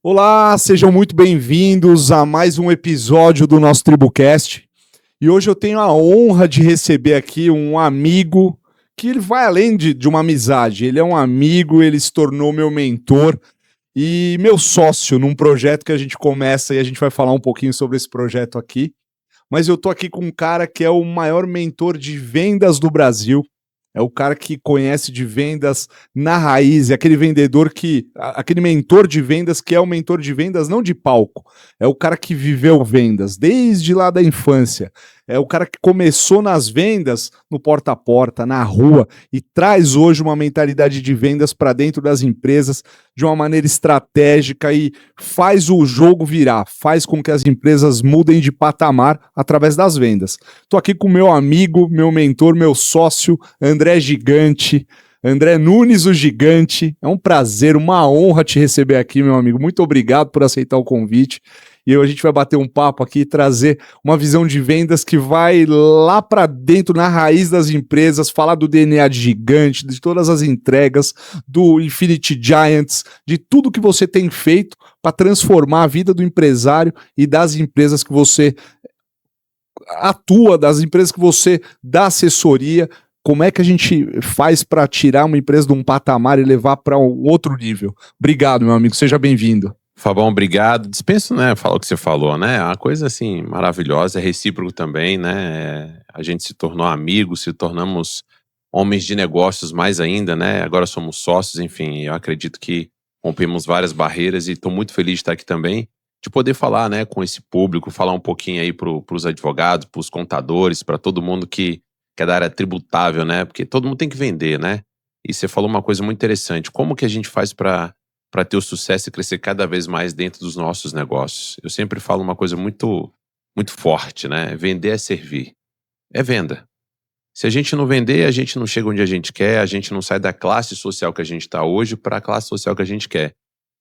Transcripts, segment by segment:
Olá, sejam muito bem-vindos a mais um episódio do nosso TribuCast. E hoje eu tenho a honra de receber aqui um amigo que ele vai além de uma amizade. Ele é um amigo, ele se tornou meu mentor e meu sócio num projeto que a gente começa e a gente vai falar um pouquinho sobre esse projeto aqui. Mas eu tô aqui com um cara que é o maior mentor de vendas do Brasil. É o cara que conhece de vendas na raiz, é aquele vendedor aquele mentor de vendas que é o mentor de vendas não de palco, é o cara que viveu vendas desde lá da infância, é o cara que começou nas vendas no porta a porta, na rua e traz hoje uma mentalidade de vendas para dentro das empresas de uma maneira estratégica e faz o jogo virar, faz com que as empresas mudem de patamar através das vendas. Estou aqui com meu amigo, meu mentor, meu sócio, André Gigante, André Nunes, o Gigante. É um prazer, uma honra te receber aqui, meu amigo. Muito obrigado por aceitar o convite. E hoje a gente vai bater um papo aqui e trazer uma visão de vendas que vai lá para dentro, na raiz das empresas, falar do DNA de Gigante, de todas as entregas, do Infinity Giants, de tudo que você tem feito para transformar a vida do empresário e das empresas que você atua, das empresas que você dá assessoria. Como é que a gente faz para tirar uma empresa de um patamar e levar para um outro nível? Obrigado, meu amigo. Seja bem-vindo. Fabão, obrigado. Dispenso, né, falar o que você falou, né? Uma coisa, assim, maravilhosa, é recíproco também, né? A gente se tornou amigos, se tornamos homens de negócios mais ainda, né? Agora somos sócios, enfim, eu acredito que rompemos várias barreiras e estou muito feliz de estar aqui também, de poder falar, né, com esse público, falar um pouquinho aí pros advogados, pros contadores, para todo mundo que é da área tributável, né? Porque todo mundo tem que vender, né? E você falou uma coisa muito interessante. Como que a gente faz para ter o sucesso e crescer cada vez mais dentro dos nossos negócios? Eu sempre falo uma coisa muito, muito forte, né? Vender é servir. É venda. Se a gente não vender, a gente não chega onde a gente quer, a gente não sai da classe social que a gente está hoje para a classe social que a gente quer.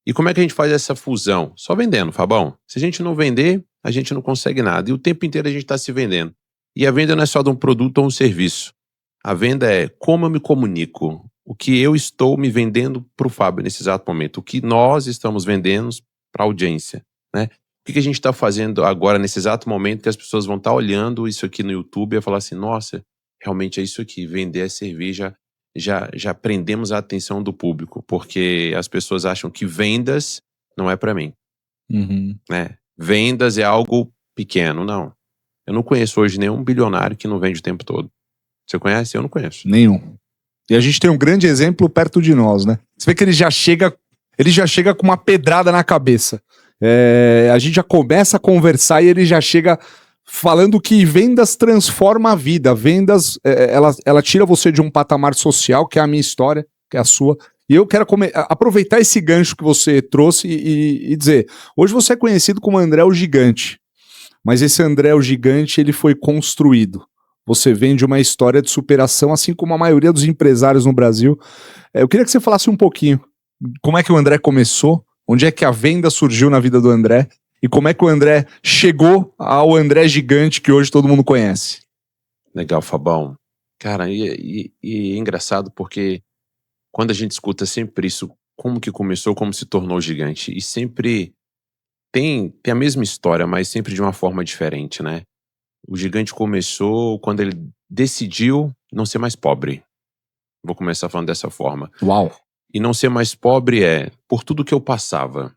E como é que a gente faz essa fusão? Só vendendo, Fabão. Se a gente não vender, a gente não consegue nada. E o tempo inteiro a gente está se vendendo. E a venda não é só de um produto ou um serviço. A venda é como eu me comunico, o que eu estou me vendendo para o Fábio nesse exato momento, o que nós estamos vendendo para a audiência, né? O que a gente está fazendo agora nesse exato momento que as pessoas vão estar olhando isso aqui no YouTube e falar assim, nossa, realmente é isso aqui, vender é servir, já prendemos a atenção do público, porque as pessoas acham que vendas não é para mim, né? Vendas é algo pequeno, não. Eu não conheço hoje nenhum bilionário que não vende o tempo todo. Você conhece? Eu não conheço. Nenhum. E a gente tem um grande exemplo perto de nós, né? Você vê que ele já chega com uma pedrada na cabeça. A gente já começa a conversar e ele já chega falando que vendas transforma a vida. Vendas, ela tira você de um patamar social, que é a minha história, que é a sua. E eu quero aproveitar esse gancho que você trouxe e dizer, hoje você é conhecido como André o Gigante, mas esse André o Gigante, ele foi construído. Você vem de uma história de superação, assim como a maioria dos empresários no Brasil. Eu queria que você falasse um pouquinho como é que o André começou, onde é que a venda surgiu na vida do André e como é que o André chegou ao André Gigante que hoje todo mundo conhece. Legal, Fabão. Cara, e é engraçado porque quando a gente escuta sempre isso, como que começou, como se tornou gigante, e sempre tem a mesma história, mas sempre de uma forma diferente, né? O gigante começou quando ele decidiu não ser mais pobre. Vou começar falando dessa forma. Uau! E não ser mais pobre é por tudo que eu passava.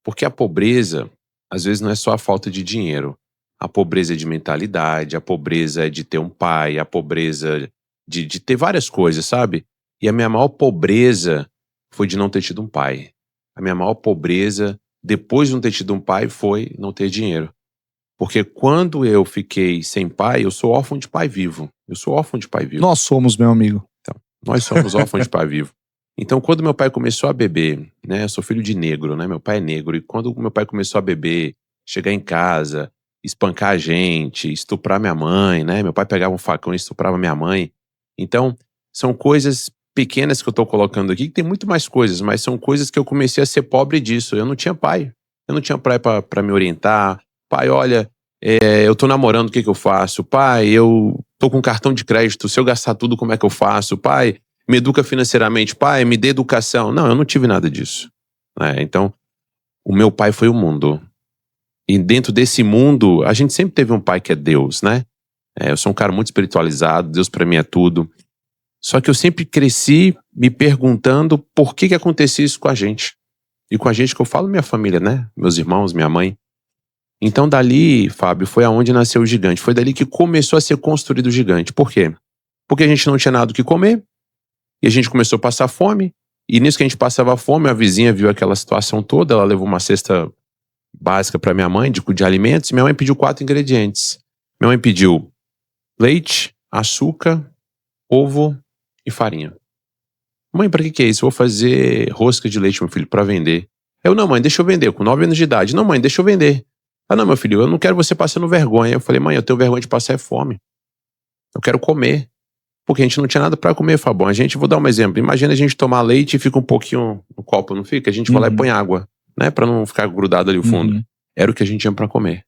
Porque a pobreza, às vezes, não é só a falta de dinheiro. A pobreza é de mentalidade, a pobreza é de ter um pai, a pobreza de ter várias coisas, sabe? E a minha maior pobreza foi de não ter tido um pai. A minha maior pobreza, depois de não ter tido um pai, foi não ter dinheiro. Porque quando eu fiquei sem pai, eu sou órfão de pai vivo. Eu sou órfão de pai vivo. Nós somos, meu amigo. Então, nós somos órfãos de pai vivo. Então, quando meu pai começou a beber, né? Eu sou filho de negro, né? Meu pai é negro. E quando meu pai começou a beber, chegar em casa, espancar a gente, estuprar minha mãe, né? Meu pai pegava um facão e estuprava minha mãe. Então, são coisas pequenas que eu tô colocando aqui, que tem muito mais coisas, mas são coisas que eu comecei a ser pobre disso. Eu não tinha pai. Eu não tinha pai pra me orientar. Pai, olha, eu tô namorando, o que eu faço? Pai, eu tô com cartão de crédito, se eu gastar tudo, como é que eu faço? Pai, me educa financeiramente. Pai, me dê educação. Não, eu não tive nada disso. Então, o meu pai foi o mundo. E dentro desse mundo, a gente sempre teve um pai que é Deus, né? Eu sou um cara muito espiritualizado, Deus pra mim é tudo. Só que eu sempre cresci me perguntando por que acontecia isso com a gente. E com a gente que eu falo, minha família, né? Meus irmãos, minha mãe. Então dali, Fábio, foi aonde nasceu o gigante. Foi dali que começou a ser construído o gigante. Por quê? Porque a gente não tinha nada o que comer. E a gente começou a passar fome. E nisso que a gente passava fome, a vizinha viu aquela situação toda. Ela levou uma cesta básica para minha mãe de alimentos. E minha mãe pediu 4 ingredientes. Minha mãe pediu leite, açúcar, ovo e farinha. Mãe, pra que é isso? Eu vou fazer rosca de leite, meu filho, pra vender. Não, mãe, deixa eu vender, com 9 anos de idade. Não, mãe, deixa eu vender. Não, meu filho, eu não quero você passando vergonha. Eu falei, mãe, eu tenho vergonha de passar fome. Eu quero comer. Porque a gente não tinha nada pra comer, Fabão. Vou dar um exemplo. Imagina a gente tomar leite e fica um pouquinho no copo, não fica? A gente vai lá e põe água, né? Pra não ficar grudado ali o fundo. Era o que a gente tinha pra comer.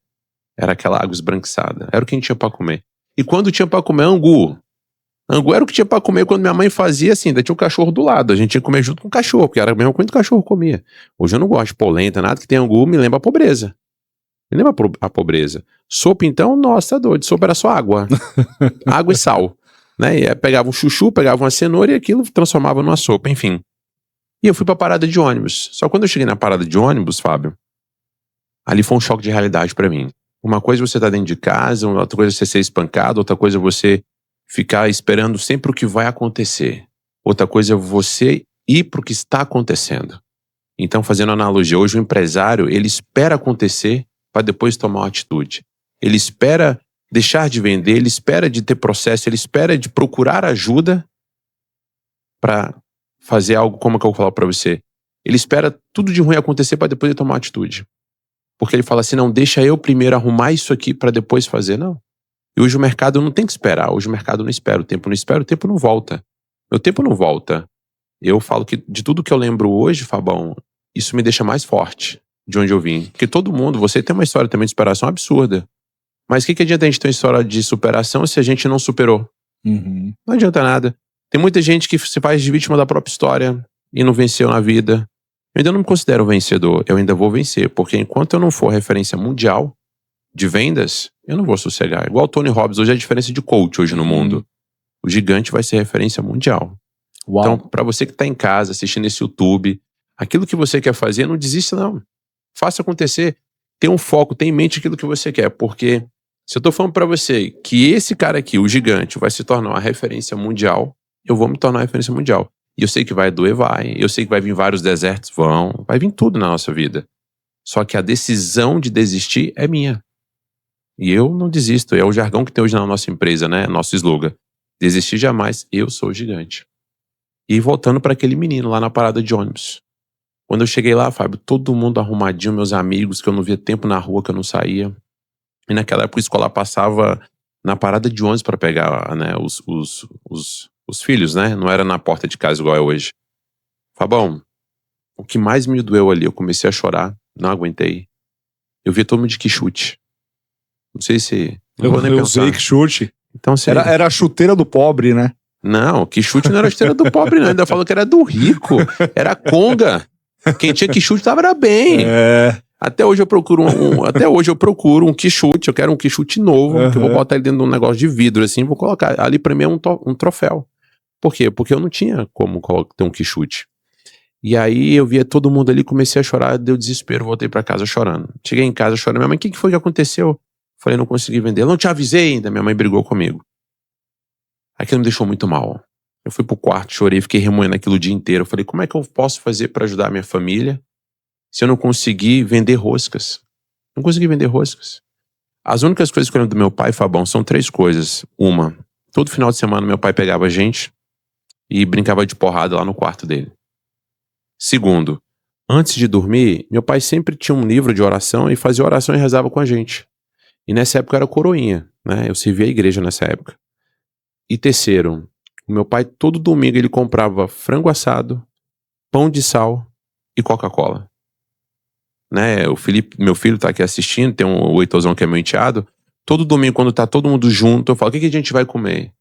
Era aquela água esbranquiçada. Era o que a gente tinha pra comer. E quando tinha pra comer, angu. Angu era o que tinha pra comer quando minha mãe fazia assim, ainda tinha o cachorro do lado. A gente tinha que comer junto com o cachorro, porque era a mesma coisa que o cachorro comia. Hoje eu não gosto de polenta, nada que tem angu, me lembra a pobreza. Me lembra a pobreza. Sopa então, nossa, tá doido. Sopa era só água. Água e sal. Né? E pegava um chuchu, pegava uma cenoura e aquilo transformava numa sopa, enfim. E eu fui pra parada de ônibus. Só quando eu cheguei na parada de ônibus, Fábio, ali foi um choque de realidade pra mim. Uma coisa é você tá dentro de casa, outra coisa é você ser espancado, outra coisa é você ficar esperando sempre o que vai acontecer. Outra coisa é você ir pro que está acontecendo. Então, fazendo analogia, hoje o empresário, ele espera acontecer para depois tomar uma atitude. Ele espera deixar de vender, ele espera de ter processo, ele espera de procurar ajuda para fazer algo como que eu vou falar para você. Ele espera tudo de ruim acontecer para depois ele tomar uma atitude. Porque ele fala assim, não, deixa eu primeiro arrumar isso aqui para depois fazer, não. E hoje o mercado não tem que esperar, hoje o mercado não espera, o tempo não espera, o tempo não volta. Meu tempo não volta. Eu falo que de tudo que eu lembro hoje, Fabão, isso me deixa mais forte de onde eu vim. Porque todo mundo, você tem uma história também de superação absurda. Mas o que adianta a gente ter uma história de superação se a gente não superou? Não adianta nada. Tem muita gente que se faz de vítima da própria história e não venceu na vida. Eu ainda não me considero vencedor, eu ainda vou vencer, porque enquanto eu não for referência mundial de vendas, eu não vou sossegar. Igual o Tony Robbins, hoje é a diferença de coach hoje no mundo. O gigante vai ser referência mundial. Uau. Então, pra você que tá em casa, assistindo esse YouTube, aquilo que você quer fazer, não desista não. Faça acontecer. Tenha um foco, tenha em mente aquilo que você quer, porque se eu tô falando pra você que esse cara aqui, o gigante, vai se tornar uma referência mundial, eu vou me tornar uma referência mundial. E eu sei que vai doer, vai. Eu sei que vai vir vários desertos, vai vir tudo na nossa vida. Só que a decisão de desistir é minha. E eu não desisto. É o jargão que tem hoje na nossa empresa, né? Nosso slogan. Desistir jamais, eu sou o gigante. E voltando para aquele menino lá na parada de ônibus. Quando eu cheguei lá, Fábio, todo mundo arrumadinho, meus amigos, que eu não via tempo na rua, que eu não saía. E naquela época a escola passava na parada de ônibus para pegar, né, os filhos, né? Não era na porta de casa igual é hoje. Fabão, o que mais me doeu ali, eu comecei a chorar, não aguentei. Eu vi todo mundo de quichute. Não sei se... Não vou nem eu pensar. usei quichute. Então, se... era a chuteira do pobre, né? Não, quichute não era a chuteira do pobre, não. Ainda falou que era do rico. Era conga. Quem tinha quichute era bem. Até hoje eu procuro um quichute. Eu quero um quichute novo, que eu vou botar ele dentro de um negócio de vidro, assim, vou colocar. Ali pra mim é um troféu. Por quê? Porque eu não tinha como ter um quichute. E aí eu via todo mundo ali, comecei a chorar, deu desespero, voltei pra casa chorando. Cheguei em casa chorando, minha mãe, o que foi que aconteceu? Falei, não consegui vender. Eu não te avisei ainda, minha mãe brigou comigo. Aquilo me deixou muito mal. Eu fui pro quarto, chorei, fiquei remoendo aquilo o dia inteiro. Eu falei, como é que eu posso fazer pra ajudar a minha família se eu não conseguir vender roscas? Não consegui vender roscas. As únicas coisas que eu lembro do meu pai, Fabão, são 3 coisas. Uma, todo final de semana meu pai pegava a gente e brincava de porrada lá no quarto dele. Segundo, antes de dormir, meu pai sempre tinha um livro de oração e fazia oração e rezava com a gente. E nessa época eu era coroinha, né? Eu servia a igreja nessa época. E terceiro, o meu pai todo domingo ele comprava frango assado, pão de sal e Coca-Cola. Né? O Felipe, meu filho tá aqui assistindo, tem o Heitorzão que é meu enteado. Todo domingo quando tá todo mundo junto, eu falo, o que a gente vai comer?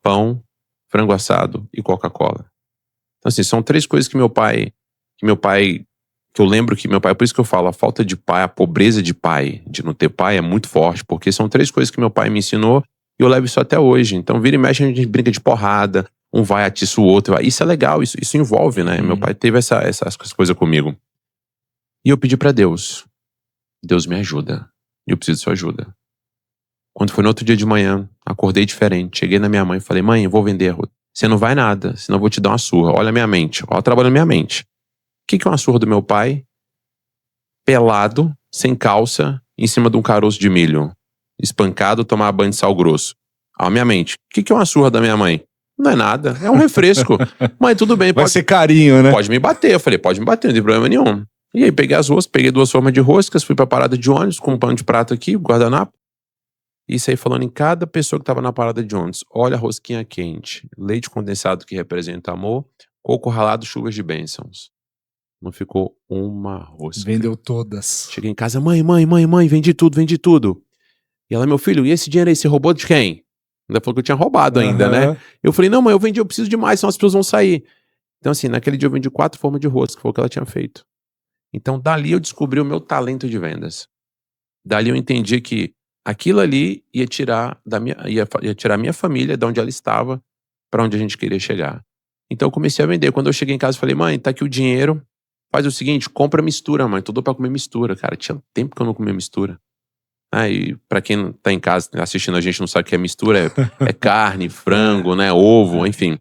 Pão, frango assado e Coca-Cola. Então assim, são 3 coisas que meu pai que eu lembro que meu pai, por isso que eu falo, a falta de pai, a pobreza de pai, de não ter pai é muito forte, porque são 3 coisas que meu pai me ensinou e eu levo isso até hoje. Então vira e mexe a gente brinca de porrada, um vai atiça o outro, isso é legal, isso envolve, né? Meu pai teve essas coisas comigo. E eu pedi pra Deus, Deus me ajuda, eu preciso de sua ajuda. Quando foi no outro dia de manhã, acordei diferente, cheguei na minha mãe e falei, mãe, eu vou vender arroz. Você não vai nada, senão eu vou te dar uma surra. Olha a minha mente, olha o trabalho na minha mente. O que é uma surra do meu pai? Pelado, sem calça, em cima de um caroço de milho. Espancado, tomar banho de sal grosso. Olha a minha mente. O que é uma surra da minha mãe? Não é nada, é um refresco. Mãe, tudo bem. Vai ser carinho, né? Pode me bater. Eu falei, pode me bater, não tem problema nenhum. E aí peguei as roscas, peguei 2 formas de roscas, fui pra parada de ônibus com um pano de prato aqui, guardanapo. E saí falando em cada pessoa que tava na parada de ônibus. Olha a rosquinha quente, leite condensado que representa amor, coco ralado, chuvas de bênçãos. Não ficou uma rosca. Vendeu todas. Cheguei em casa, mãe, vendi tudo. E ela, meu filho, e esse dinheiro aí, você roubou de quem? Ainda falou que eu tinha roubado ainda, né? Eu falei, não, mãe, eu vendi, eu preciso de mais, senão as pessoas vão sair. Então assim, naquele dia eu vendi 4 formas de rosca, que foi o que ela tinha feito. Então dali eu descobri o meu talento de vendas. Dali eu entendi que aquilo ali ia tirar a minha família de onde ela estava para onde a gente queria chegar. Então eu comecei a vender. Quando eu cheguei em casa, eu falei, mãe, tá aqui o dinheiro. Faz o seguinte, compra mistura, mãe. Tô doido pra comer mistura, cara. Tinha tempo que eu não comia mistura. E pra quem tá em casa assistindo a gente não sabe o que é mistura, é carne, frango, né, ovo, enfim.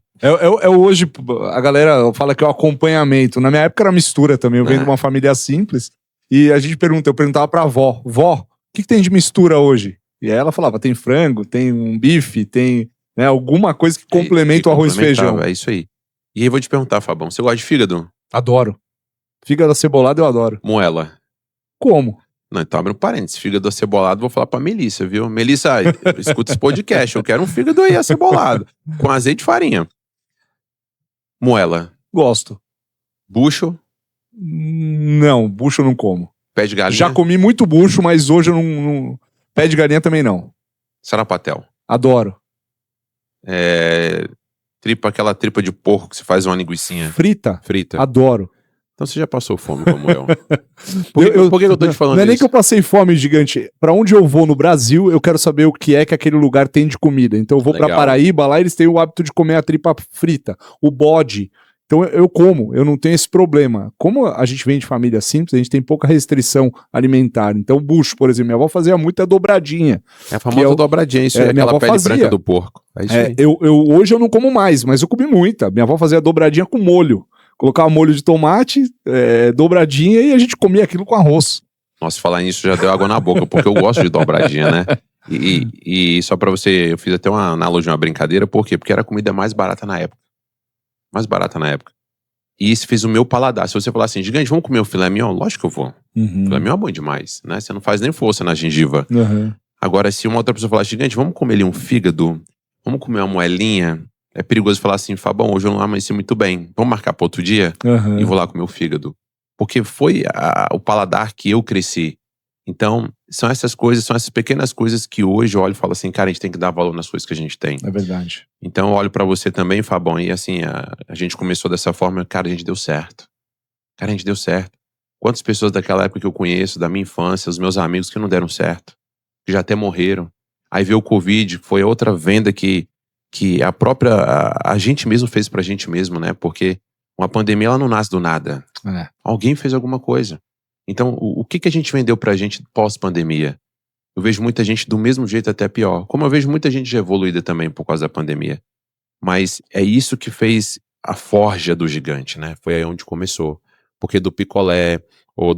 Hoje, a galera fala que é o acompanhamento. Na minha época era mistura também. Eu venho de uma família simples. E a gente eu perguntava pra avó, vó, o que tem de mistura hoje? E aí ela falava, tem frango, tem um bife, tem, né, alguma coisa que complementa o arroz e feijão. É isso aí. E aí eu vou te perguntar, Fabão, você gosta de fígado? Adoro. Fígado acebolado eu adoro. Moela. Como? Não, então abre um parênteses. Fígado acebolado, vou falar pra Melissa, viu? Melissa, escuta esse podcast. Eu quero um fígado aí acebolado. Com azeite e farinha. Moela. Gosto. Bucho? Não, bucho eu não como. Pé de galinha? Já comi muito bucho, mas hoje eu não... Pé de galinha também não. Sarapatel? Adoro. Aquela tripa de porco que se faz uma linguicinha. Frita? Frita. Adoro. Então você já passou fome como eu. Por que eu tô te falando isso? Não é nem que eu passei fome, gigante. Pra onde eu vou no Brasil, eu quero saber o que é que aquele lugar tem de comida. Então eu vou pra Paraíba, lá eles têm o hábito de comer a tripa frita, o bode. Então eu como, eu não tenho esse problema. Como a gente vem de família simples, a gente tem pouca restrição alimentar. Então o bucho, por exemplo, minha avó fazia muita dobradinha. É a famosa dobradinha, isso é aquela pele branca do porco. É isso aí. Hoje eu não como mais, mas eu comi muita. Minha avó fazia dobradinha com molho. Colocava molho de tomate, dobradinha, e a gente comia aquilo com arroz. Nossa, falar nisso já deu água na boca, porque eu gosto de dobradinha, né? E só pra você, eu fiz até uma analogia, uma brincadeira, por quê? Porque era a comida mais barata na época. Mais barata na época. E isso fez o meu paladar. Se você falar assim, gigante, vamos comer o filé mignon? Lógico que eu vou. Filé mignon é bom demais, né? Você não faz nem força na gengiva. Agora, se uma outra pessoa falar, gigante, vamos comer ali um fígado? Vamos comer uma moelinha? É perigoso falar assim, Fabão, hoje eu não amanheci muito bem. Vamos marcar para outro dia? E vou lá comer o fígado. Porque foi o paladar que eu cresci. Então, são essas coisas, são essas pequenas coisas que hoje eu olho e falo assim, cara, a gente tem que dar valor nas coisas que a gente tem. É verdade. Então, eu olho pra você também, Fabão, e assim, a gente começou dessa forma, cara, a gente deu certo. Cara, a gente deu certo. Quantas pessoas daquela época que eu conheço, da minha infância, os meus amigos que não deram certo, que já até morreram. Aí veio o Covid, foi outra venda que a gente mesmo fez pra gente mesmo, né? Porque uma pandemia, ela não nasce do nada. Alguém fez alguma coisa. Então, o que a gente vendeu pra gente pós-pandemia? Eu vejo muita gente do mesmo jeito, até pior. Como eu vejo muita gente já evoluída também por causa da pandemia. Mas é isso que fez a forja do gigante, né? Foi aí onde começou. Porque do picolé, ou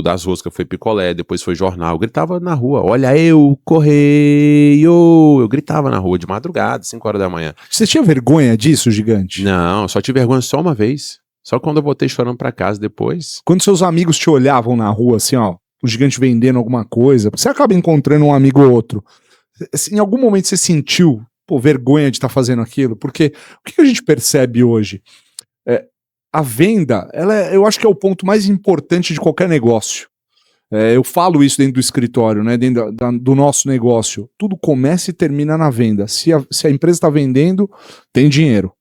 das roscas foi picolé, depois foi jornal. Eu gritava na rua, olha eu, correio! Eu gritava na rua de madrugada, 5 horas da manhã. Você tinha vergonha disso, gigante? Não, só tive vergonha só uma vez. Só quando eu voltei chorando pra casa depois. Quando seus amigos te olhavam na rua, assim, ó, o gigante vendendo alguma coisa, você acaba encontrando um amigo ou outro. Em algum momento você sentiu, vergonha de estar fazendo aquilo? Porque o que a gente percebe hoje? A venda, eu acho que é o ponto mais importante de qualquer negócio. Eu falo isso dentro do escritório, né, dentro do nosso negócio. Tudo começa e termina na venda. Se a empresa está vendendo, tem dinheiro.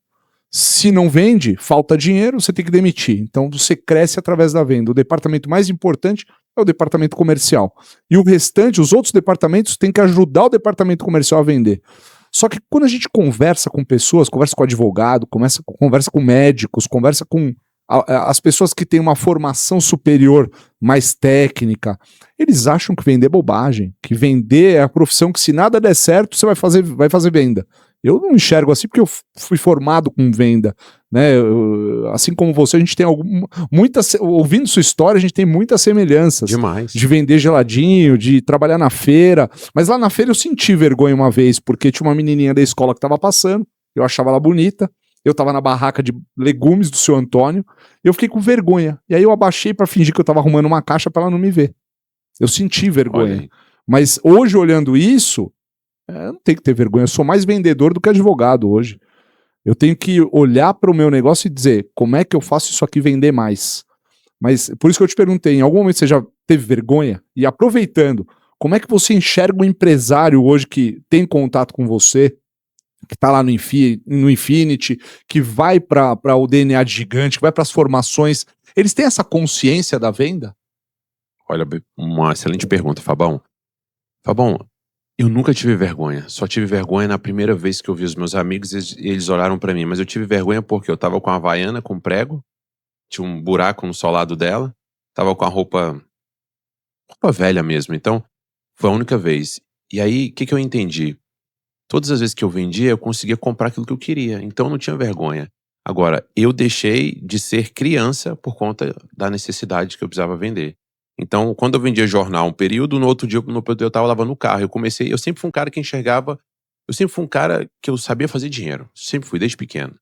Se não vende, falta dinheiro, você tem que demitir. Então você cresce através da venda. O departamento mais importante é o departamento comercial. E o restante, os outros departamentos, têm que ajudar o departamento comercial a vender. Só que quando a gente conversa com pessoas, conversa com advogado, conversa com médicos, conversa com as pessoas que têm uma formação superior mais técnica, eles acham que vender é bobagem, que vender é a profissão que se nada der certo, você vai fazer venda. Eu não enxergo assim porque eu fui formado com venda, né? Assim como você, a gente tem ouvindo sua história, a gente tem muitas semelhanças. Demais. De vender geladinho, de trabalhar na feira. Mas lá na feira eu senti vergonha uma vez, porque tinha uma menininha da escola que tava passando, eu achava ela bonita, eu tava na barraca de legumes do seu Antônio, eu fiquei com vergonha. E aí eu abaixei pra fingir que eu tava arrumando uma caixa pra ela não me ver. Eu senti vergonha. Mas hoje, olhando isso, eu não tenho que ter vergonha, eu sou mais vendedor do que advogado hoje. Eu tenho que olhar para o meu negócio e dizer, como é que eu faço isso aqui vender mais? Mas por isso que eu te perguntei, em algum momento você já teve vergonha? E aproveitando, como é que você enxerga um empresário hoje que tem contato com você, que está lá no Infinity, que vai para o DNA de gigante, que vai para as formações, eles têm essa consciência da venda? Olha, uma excelente pergunta, Fabão. Fabão, eu nunca tive vergonha. Só tive vergonha na primeira vez que eu vi os meus amigos e eles olharam pra mim. Mas eu tive vergonha porque eu tava com a Havaiana com prego, tinha um buraco no solado dela, tava com a roupa velha mesmo. Então, foi a única vez. E aí, o que eu entendi? Todas as vezes que eu vendia, eu conseguia comprar aquilo que eu queria. Então, eu não tinha vergonha. Agora, eu deixei de ser criança por conta da necessidade que eu precisava vender. Então, quando eu vendia jornal um período, no outro dia eu tava lavando o carro. Eu sempre fui um cara que enxergava, eu sempre fui um cara que eu sabia fazer dinheiro. Sempre fui, desde pequeno.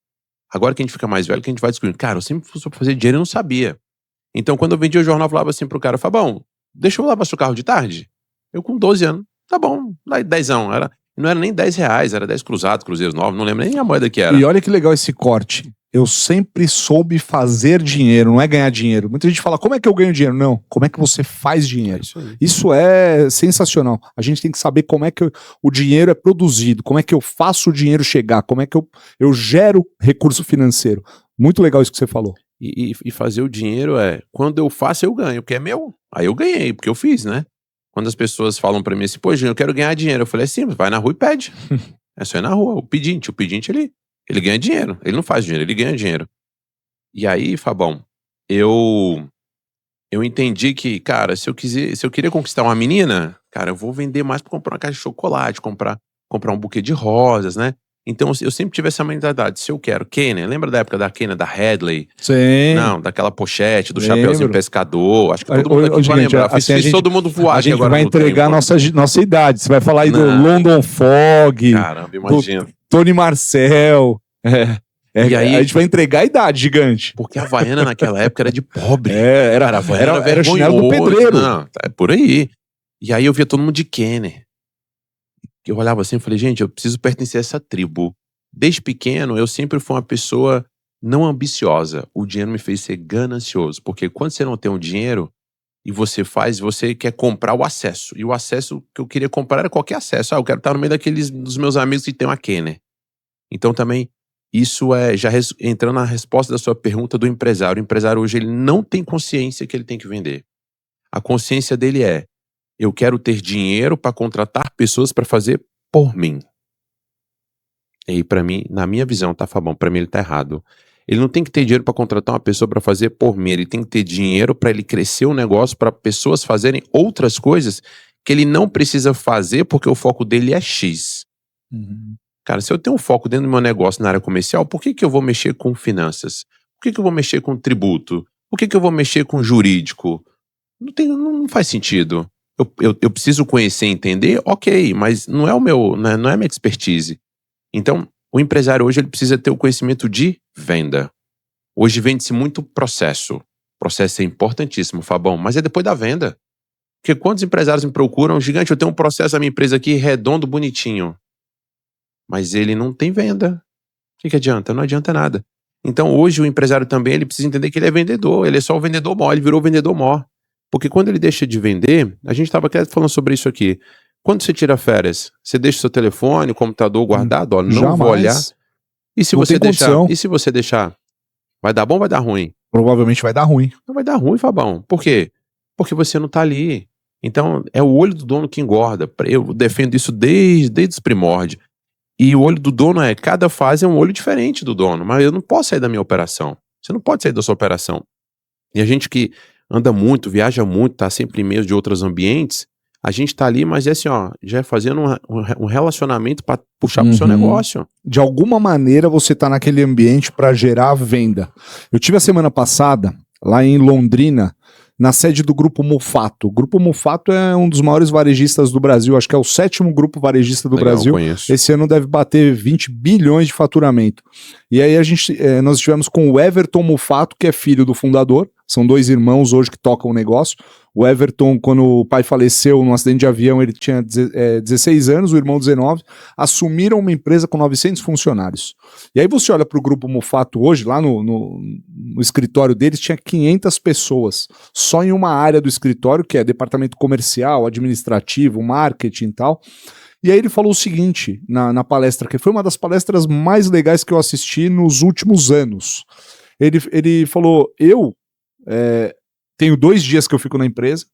Agora que a gente fica mais velho, que a gente vai descobrindo, cara, eu sempre fui fazer dinheiro e não sabia. Então, quando eu vendia o jornal, eu falava assim pro cara, Fabão, deixa eu lavar seu carro de tarde? Eu com 12 anos, tá bom, lá 10ão, não era nem 10 reais, era 10 cruzados, cruzeiros novos, não lembro nem a moeda que era. E olha que legal esse corte. Eu sempre soube fazer dinheiro, não é ganhar dinheiro. Muita gente fala, como é que eu ganho dinheiro? Não, como é que você faz dinheiro? Isso é sensacional. A gente tem que saber como é que o dinheiro é produzido, como é que eu faço o dinheiro chegar, como é que eu gero recurso financeiro. Muito legal isso que você falou. E fazer o dinheiro quando eu faço, eu ganho, porque é meu. Aí eu ganhei, porque eu fiz, né? Quando as pessoas falam pra mim assim, pô, Júnior, eu quero ganhar dinheiro. Eu falei assim, vai na rua e pede. É só ir na rua. O pedinte ele ganha dinheiro. Ele não faz dinheiro, ele ganha dinheiro. E aí, Fabão, eu entendi que, cara, se eu queria conquistar uma menina, cara, eu vou vender mais pra comprar uma caixa de chocolate, comprar um buquê de rosas, né? Então eu sempre tive essa mentalidade. Se eu quero Kenner, lembra da época da Kenner, da Hadley? Sim. Não, daquela pochete, do chapeuzinho pescador. Acho que todo mundo aqui vai lembrar. Fiz todo mundo voar agora. A gente agora vai entregar nossa idade. Você vai falar aí do London Fog. Caramba, imagina. Do Tony Marcel. E aí, a gente vai entregar a idade, gigante. Porque a Havaiana naquela época era de pobre. Era chinelo do pedreiro. Não, é por aí. E aí eu via todo mundo de Kenner. Eu olhava assim e falei, gente, eu preciso pertencer a essa tribo. Desde pequeno, eu sempre fui uma pessoa não ambiciosa. O dinheiro me fez ser ganancioso. Porque quando você não tem um dinheiro e você quer comprar o acesso. E o acesso que eu queria comprar era qualquer acesso. Eu quero estar no meio dos meus amigos que tem uma Kenner. Então também, isso já entrando na resposta da sua pergunta do empresário. O empresário hoje ele não tem consciência que ele tem que vender. A consciência dele eu quero ter dinheiro para contratar pessoas para fazer por mim. E para mim, na minha visão, tá, Fabão? Para mim ele tá errado. Ele não tem que ter dinheiro para contratar uma pessoa para fazer por mim. Ele tem que ter dinheiro para ele crescer o negócio, para pessoas fazerem outras coisas que ele não precisa fazer porque o foco dele é X. Uhum. Cara, se eu tenho um foco dentro do meu negócio na área comercial, por que eu vou mexer com finanças? Por que eu vou mexer com tributo? Por que eu vou mexer com jurídico? Não faz sentido. Eu preciso conhecer e entender, ok, mas não é não é a minha expertise. Então, o empresário hoje ele precisa ter o conhecimento de venda. Hoje vende-se muito processo. Processo é importantíssimo, Fabão, mas é depois da venda. Porque quantos empresários me procuram, gigante, eu tenho um processo da minha empresa aqui redondo, bonitinho. Mas ele não tem venda. O que adianta? Não adianta nada. Então hoje o empresário também ele precisa entender que ele é vendedor. Ele é só o vendedor mó, ele virou o vendedor mó. Porque quando ele deixa de vender, a gente estava falando sobre isso aqui. Quando você tira férias, você deixa seu telefone, computador guardado, ó, não Jamais. vou olhar. E se Não você tem deixar? condição. E se você deixar? Vai dar bom ou vai dar ruim? Provavelmente vai dar ruim. Não vai dar ruim, Fabão. Por quê? Porque você não tá ali. Então, é o olho do dono que engorda. Eu defendo isso desde os primórdios. E o olho do dono cada fase é um olho diferente do dono. Mas eu não posso sair da minha operação. Você não pode sair da sua operação. E a gente que anda muito, viaja muito, tá sempre em meio de outros ambientes, a gente tá ali, mas é assim, ó, já é fazendo um relacionamento para puxar pro seu negócio. De alguma maneira você tá naquele ambiente para gerar venda. Eu tive a semana passada, lá em Londrina, na sede do Grupo Mofato. O Grupo Mofato é um dos maiores varejistas do Brasil, acho que é o 7º grupo varejista do Legal, Brasil. conheço. Esse ano deve bater 20 bilhões de faturamento. E aí nós estivemos com o Everton Mofato, que é filho do fundador, são 2 irmãos hoje que tocam o negócio. O Everton, quando o pai faleceu num acidente de avião, ele tinha 16 anos, o irmão 19, assumiram uma empresa com 900 funcionários. E aí você olha para o Grupo Mofato hoje, lá no escritório deles, tinha 500 pessoas, só em uma área do escritório, que é departamento comercial, administrativo, marketing e tal. E aí ele falou o seguinte, na palestra, que foi uma das palestras mais legais que eu assisti nos últimos anos. Ele falou, tenho 2 dias que eu fico na empresa,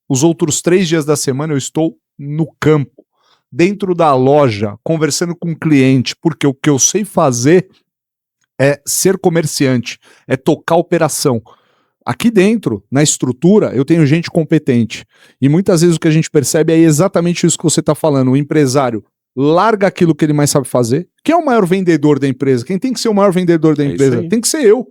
os outros 3 dias da semana eu estou no campo, dentro da loja, conversando com o cliente, porque o que eu sei fazer é ser comerciante, é tocar a operação. Aqui dentro, na estrutura, eu tenho gente competente. E muitas vezes o que a gente percebe é exatamente isso que você está falando. O empresário larga aquilo que ele mais sabe fazer. Quem é o maior vendedor da empresa? Quem tem que ser o maior vendedor da empresa? Tem que ser eu.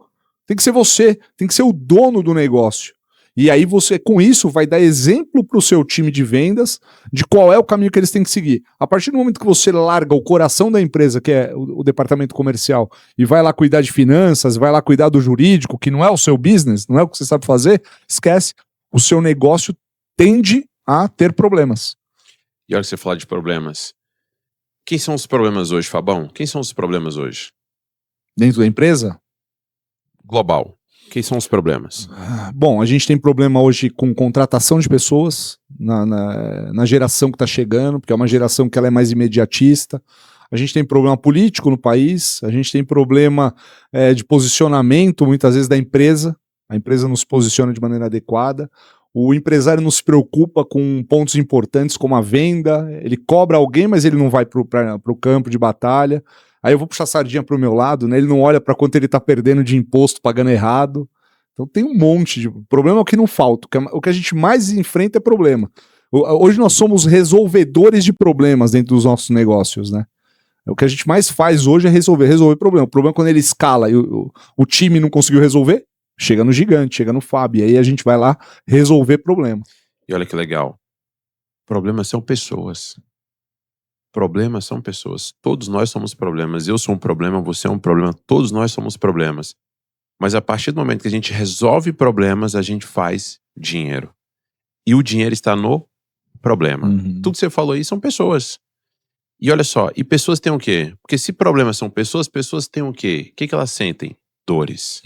Tem que ser você. Tem que ser o dono do negócio. E aí você, com isso, vai dar exemplo para o seu time de vendas de qual é o caminho que eles têm que seguir. A partir do momento que você larga o coração da empresa, que é o departamento comercial, e vai lá cuidar de finanças, vai lá cuidar do jurídico, que não é o seu business, não é o que você sabe fazer, esquece. O seu negócio tende a ter problemas. E olha que você fala de problemas. Quem são os problemas hoje, Fabão? Quem são os problemas hoje? Dentro da empresa? Global. Quem são os problemas? Bom, a gente tem problema hoje com contratação de pessoas na geração que está chegando, porque é uma geração que ela é mais imediatista. A gente tem problema político no país, a gente tem problema de posicionamento, muitas vezes, da empresa. A empresa não se posiciona de maneira adequada. O empresário não se preocupa com pontos importantes como a venda, ele cobra alguém, mas ele não vai para o campo de batalha. Aí eu vou puxar a sardinha pro meu lado, né? Ele não olha para quanto ele tá perdendo de imposto, pagando errado. Então tem um monte de problema, é o que não falta. O que a gente mais enfrenta é problema. Hoje nós somos resolvedores de problemas dentro dos nossos negócios, né? O que a gente mais faz hoje é resolver problema. O problema é quando ele escala e o time não conseguiu resolver, chega no gigante, chega no Fábio. E aí a gente vai lá resolver problema. E olha que legal. Problemas são pessoas. Problemas são pessoas. Todos nós somos problemas. Eu sou um problema, você é um problema. Todos nós somos problemas. Mas a partir do momento que a gente resolve problemas, a gente faz dinheiro. E o dinheiro está no problema. Tudo que você falou aí são pessoas. E olha só, e pessoas têm o quê? Porque se problemas são pessoas, pessoas têm o quê? O que elas sentem? Dores.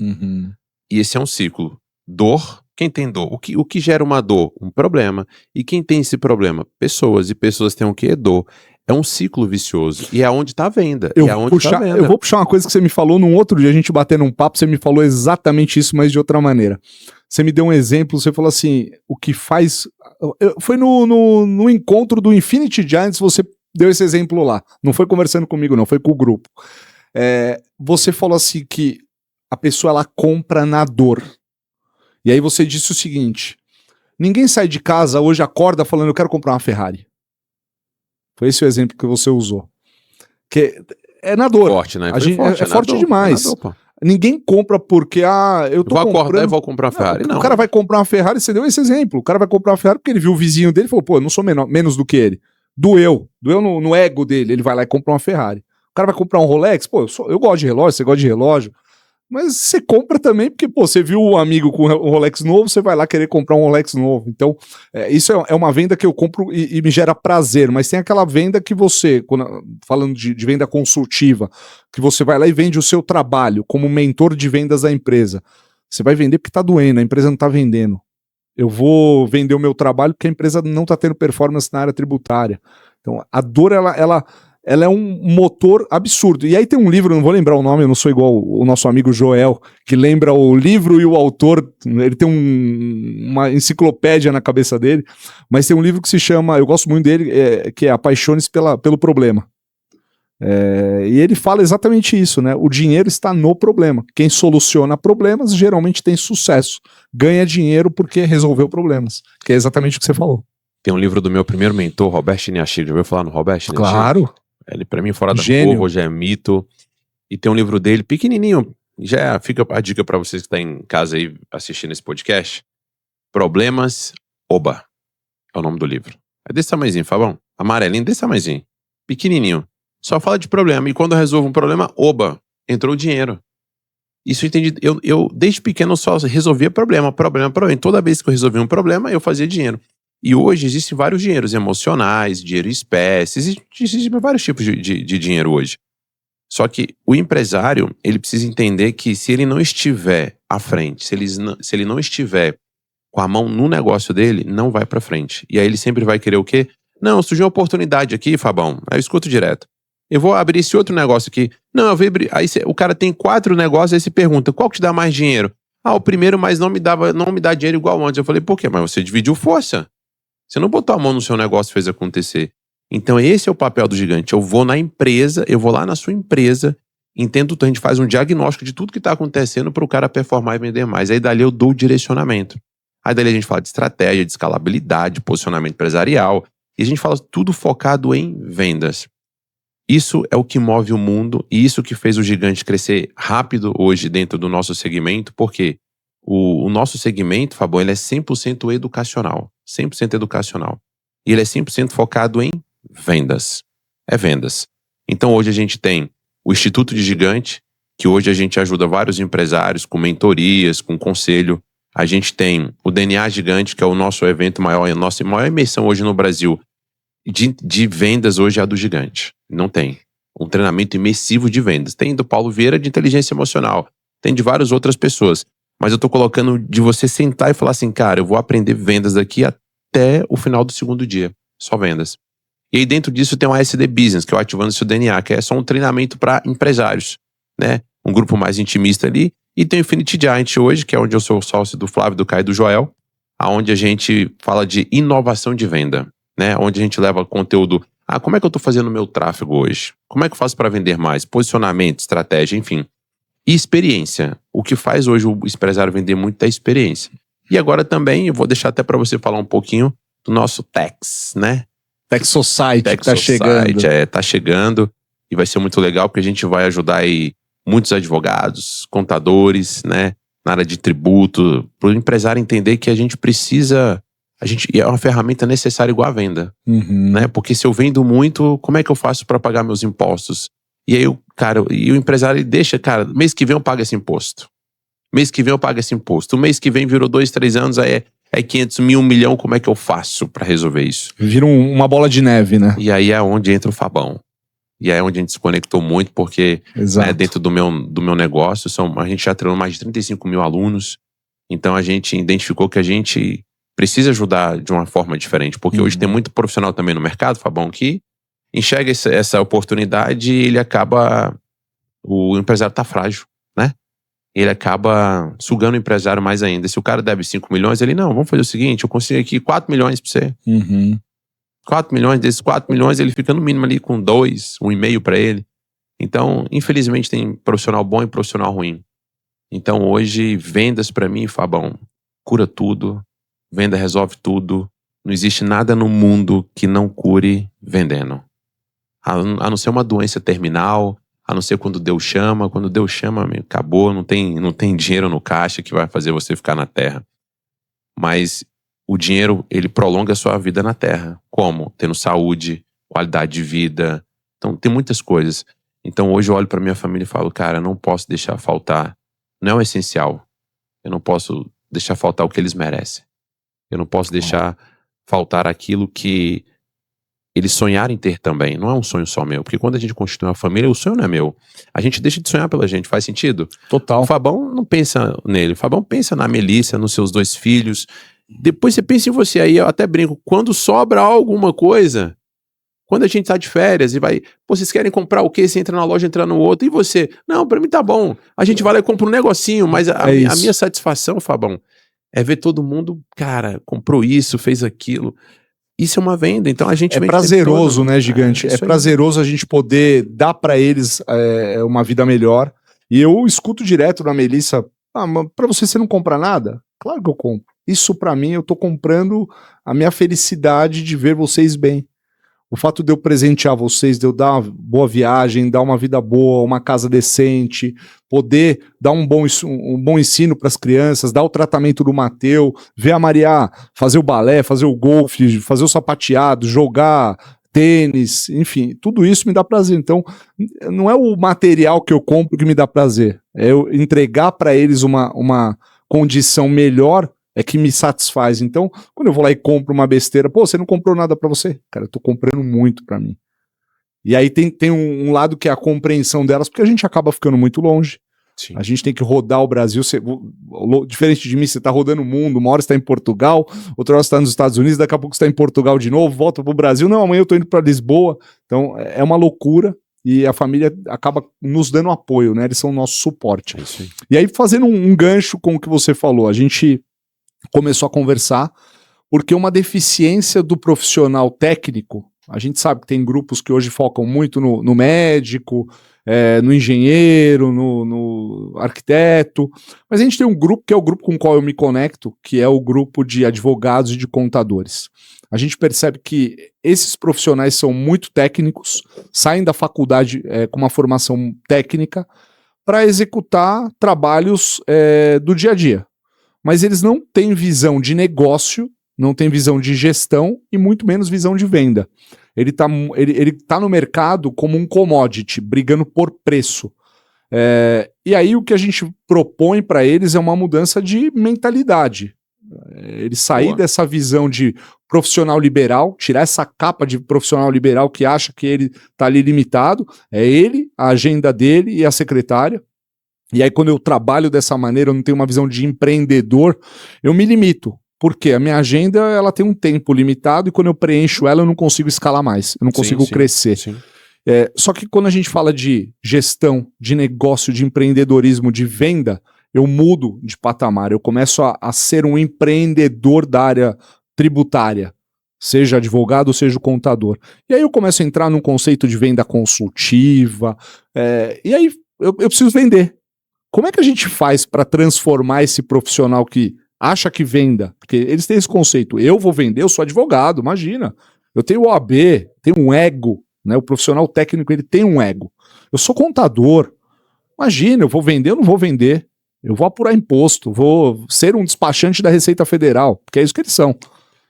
E esse é um ciclo. Dor. Quem tem dor? O que gera uma dor? Um problema. E quem tem esse problema? Pessoas. E pessoas têm o quê? Dor. É um ciclo vicioso. E é onde está a venda. Eu vou puxar uma coisa que você me falou num outro dia, a gente batendo um papo, você me falou exatamente isso, mas de outra maneira. Você me deu um exemplo, você falou assim, o que faz... Foi no encontro do Infinity Giants, você deu esse exemplo lá. Não foi conversando comigo, não, foi com o grupo. Você falou assim que a pessoa, ela compra na dor. E aí você disse o seguinte, ninguém sai de casa hoje, acorda falando, eu quero comprar uma Ferrari. Foi esse o exemplo que você usou. Que é na dor. Forte, né? É forte demais. Ninguém compra porque, eu tô comprando... acordar e vou comprar uma Ferrari. Não. O cara vai comprar uma Ferrari, você deu esse exemplo. O cara vai comprar uma Ferrari porque ele viu o vizinho dele e falou, pô, eu não sou menos do que ele. Doeu no ego dele. Ele vai lá e compra uma Ferrari. O cara vai comprar um Rolex, pô, eu gosto de relógio, você gosta de relógio. Mas você compra também porque, pô, você viu o amigo com um Rolex novo, você vai lá querer comprar um Rolex novo. Então, isso é uma venda que eu compro e me gera prazer, mas tem aquela venda que você, falando de venda consultiva, que você vai lá e vende o seu trabalho como mentor de vendas da empresa. Você vai vender porque tá doendo, a empresa não tá vendendo. Eu vou vender o meu trabalho porque a empresa não tá tendo performance na área tributária. Então, a dor, ela ela é um motor absurdo. E aí tem um livro, não vou lembrar o nome, eu não sou igual o nosso amigo Joel, que lembra o livro e o autor, ele tem uma enciclopédia na cabeça dele, mas tem um livro que se chama, eu gosto muito dele, que é Apaixone-se pelo Problema. E ele fala exatamente isso, né? O dinheiro está no problema. Quem soluciona problemas geralmente tem sucesso. Ganha dinheiro porque resolveu problemas. Que é exatamente o que você falou. Tem um livro do meu primeiro mentor, Robert Chiniachiro. Já ouviu falar no Robert Chiniachiro? Claro. Ele, pra mim, fora da Gênio. curva, já é mito. E tem um livro dele, pequenininho. Já fica a dica pra vocês que estão em casa aí assistindo esse podcast. Problemas, Oba. É o nome do livro. É desse tamanhozinho, Fabão. Amarelinho, desse tamanhozinho. Pequenininho. Só fala de problema. E quando eu resolvo um problema, oba, entrou o dinheiro. Isso eu entendi. Eu desde pequeno, só resolvia problema. Toda vez que eu resolvia um problema, eu fazia dinheiro. E hoje existem vários dinheiros emocionais, dinheiro em espécie. Existem vários tipos de dinheiro hoje. Só que o empresário, ele precisa entender que se ele não estiver à frente, se ele não estiver com a mão no negócio dele, não vai pra frente. E aí ele sempre vai querer o quê? Não, surgiu uma oportunidade aqui, Fabão. Aí eu escuto direto. Eu vou abrir esse outro negócio aqui. Não, eu vou abrir. Aí o cara tem 4 negócios, aí você pergunta, qual que te dá mais dinheiro? O primeiro, mas não me dá dinheiro igual antes. Eu falei, por quê? Mas você dividiu força. Você não botou a mão no seu negócio e fez acontecer. Então esse é o papel do gigante. Eu vou na empresa, eu vou lá na sua empresa, entendo, a gente faz um diagnóstico de tudo que está acontecendo para o cara performar e vender mais. Aí dali eu dou o direcionamento. Aí dali a gente fala de estratégia, de escalabilidade, de posicionamento empresarial. E a gente fala tudo focado em vendas. Isso é o que move o mundo e isso que fez o gigante crescer rápido hoje dentro do nosso segmento, porque o nosso segmento, Fabão, ele é 100% educacional. 100% educacional. E ele é 100% focado em vendas. É vendas. Então hoje a gente tem o Instituto de Gigante, que hoje a gente ajuda vários empresários com mentorias, com conselho. A gente tem o DNA Gigante, que é o nosso evento maior, a nossa maior imersão hoje no Brasil de vendas hoje é a do Gigante. Não tem. Um treinamento imersivo de vendas. Tem do Paulo Vieira de inteligência emocional. Tem de várias outras pessoas. Mas eu tô colocando de você sentar e falar assim, cara, eu vou aprender vendas daqui até o final do segundo dia. Só vendas. E aí dentro disso tem o ASD Business, que é o Ativando Seu DNA, que é só um treinamento para empresários, né? Um grupo mais intimista ali. E tem o Infinity Giant hoje, que é onde eu sou sócio do Flávio, do Caio e do Joel, aonde a gente fala de inovação de venda, né? Onde a gente leva conteúdo. Como é que eu tô fazendo o meu tráfego hoje? Como é que eu faço para vender mais? Posicionamento, estratégia, enfim. E experiência. O que faz hoje o empresário vender muito é experiência. E agora também, eu vou deixar até para você falar um pouquinho do nosso Tex, né? Tex Society, que tá chegando. Tá chegando. E vai ser muito legal, porque a gente vai ajudar aí muitos advogados, contadores, né? Na área de tributo, para o empresário entender que a gente precisa... é uma ferramenta necessária igual a venda, né? Porque se eu vendo muito, como é que eu faço para pagar meus impostos? E aí, o empresário ele deixa, mês que vem eu pago esse imposto. Mês que vem eu pago esse imposto. O mês que vem virou 2, 3 anos, aí é 500 mil, 1 milhão, como é que eu faço para resolver isso? Vira uma bola de neve, né? E aí é onde entra o Fabão. E aí é onde a gente se conectou muito, porque né, dentro do meu negócio, a gente já treinou mais de 35 mil alunos. Então a gente identificou que a gente precisa ajudar de uma forma diferente. Porque hoje tem muito profissional também no mercado, Fabão, que enxerga essa oportunidade e ele acaba... O empresário tá frágil, né? Ele acaba sugando o empresário mais ainda. Se o cara deve 5 milhões, ele, não, vamos fazer o seguinte, eu consigo aqui 4 milhões pra você. 4 milhões, desses 4 milhões ele fica no mínimo ali com 2, 1,5 pra ele. Então, infelizmente tem profissional bom e profissional ruim. Então hoje, vendas pra mim, Fabão, cura tudo. Venda resolve tudo. Não existe nada no mundo que não cure vendendo. A não ser uma doença terminal, a não ser quando Deus chama. Quando Deus chama, acabou, não tem dinheiro no caixa que vai fazer você ficar na terra. Mas o dinheiro, ele prolonga a sua vida na terra. Como? Tendo saúde, qualidade de vida. Então, tem muitas coisas. Então, hoje eu olho pra minha família e falo, cara, eu não posso deixar faltar. Não é o essencial. Eu não posso deixar faltar o que eles merecem. Eu não posso deixar faltar aquilo que eles sonharem ter também. Não é um sonho só meu. Porque quando a gente constitui uma família, o sonho não é meu. A gente deixa de sonhar pela gente. Faz sentido? Total. O Fabão não pensa nele. O Fabão pensa na Melissa, nos seus 2 filhos. Depois você pensa em você. Aí eu até brinco. Quando sobra alguma coisa, Quando a gente tá de férias e vai, pô, vocês querem comprar o quê? Você entra na loja, entra no outro, e você? Não, pra mim tá bom. A gente vai lá e compra um negocinho, mas a minha satisfação, Fabão, é ver todo mundo, cara, comprou isso, fez aquilo. Isso é uma venda, então a gente... É prazeroso, né, Gigante? É prazeroso a gente poder dar pra eles uma vida melhor. E eu escuto direto na Melissa, mas pra você não compra nada? Claro que eu compro. Isso pra mim, eu tô comprando a minha felicidade de ver vocês bem. O fato de eu presentear vocês, de eu dar uma boa viagem, dar uma vida boa, uma casa decente, poder dar um bom ensino para as crianças, dar o tratamento do Mateu, ver a Maria fazer o balé, fazer o golfe, fazer o sapateado, jogar tênis, enfim, tudo isso me dá prazer. Então, não é o material que eu compro que me dá prazer, é eu entregar para eles uma condição melhor que me satisfaz. Então, quando eu vou lá e compro uma besteira, pô, você não comprou nada pra você? Cara, eu tô comprando muito pra mim. E aí tem um lado que é a compreensão delas, porque a gente acaba ficando muito longe. Sim. A gente tem que rodar o Brasil. Diferente de mim, você tá rodando o mundo, uma hora você tá em Portugal, outra hora você tá nos Estados Unidos, daqui a pouco você tá em Portugal de novo, volta pro Brasil. Não, amanhã eu tô indo pra Lisboa. Então, é uma loucura. E a família acaba nos dando apoio, né? Eles são o nosso suporte. E aí, fazendo um gancho com o que você falou, a gente começou a conversar, porque uma deficiência do profissional técnico, a gente sabe que tem grupos que hoje focam muito no médico, no engenheiro, no arquiteto, mas a gente tem um grupo que é o grupo com o qual eu me conecto, que é o grupo de advogados e de contadores. A gente percebe que esses profissionais são muito técnicos, saem da faculdade com uma formação técnica para executar trabalhos do dia a dia. Mas eles não têm visão de negócio, não têm visão de gestão e muito menos visão de venda. Ele tá no mercado como um commodity, brigando por preço. E aí o que a gente propõe para eles é uma mudança de mentalidade. Ele sair dessa visão de profissional liberal, tirar essa capa de profissional liberal que acha que ele tá ali limitado, é ele, a agenda dele e a secretária. E aí, quando eu trabalho dessa maneira, eu não tenho uma visão de empreendedor, eu me limito. Porque a minha agenda ela tem um tempo limitado e quando eu preencho ela, eu não consigo escalar mais, eu não consigo crescer. Sim. Só que quando a gente fala de gestão, de negócio, de empreendedorismo, de venda, eu mudo de patamar, eu começo a ser um empreendedor da área tributária, seja advogado, seja contador. E aí eu começo a entrar num conceito de venda consultiva, e aí eu preciso vender. Como é que a gente faz para transformar esse profissional que acha que venda? Porque eles têm esse conceito, eu vou vender, eu sou advogado, imagina. Eu tenho OAB, tenho um ego, né? O profissional técnico ele tem um ego. Eu sou contador, imagina, eu vou vender, eu não vou vender. Eu vou apurar imposto, vou ser um despachante da Receita Federal, porque é isso que eles são.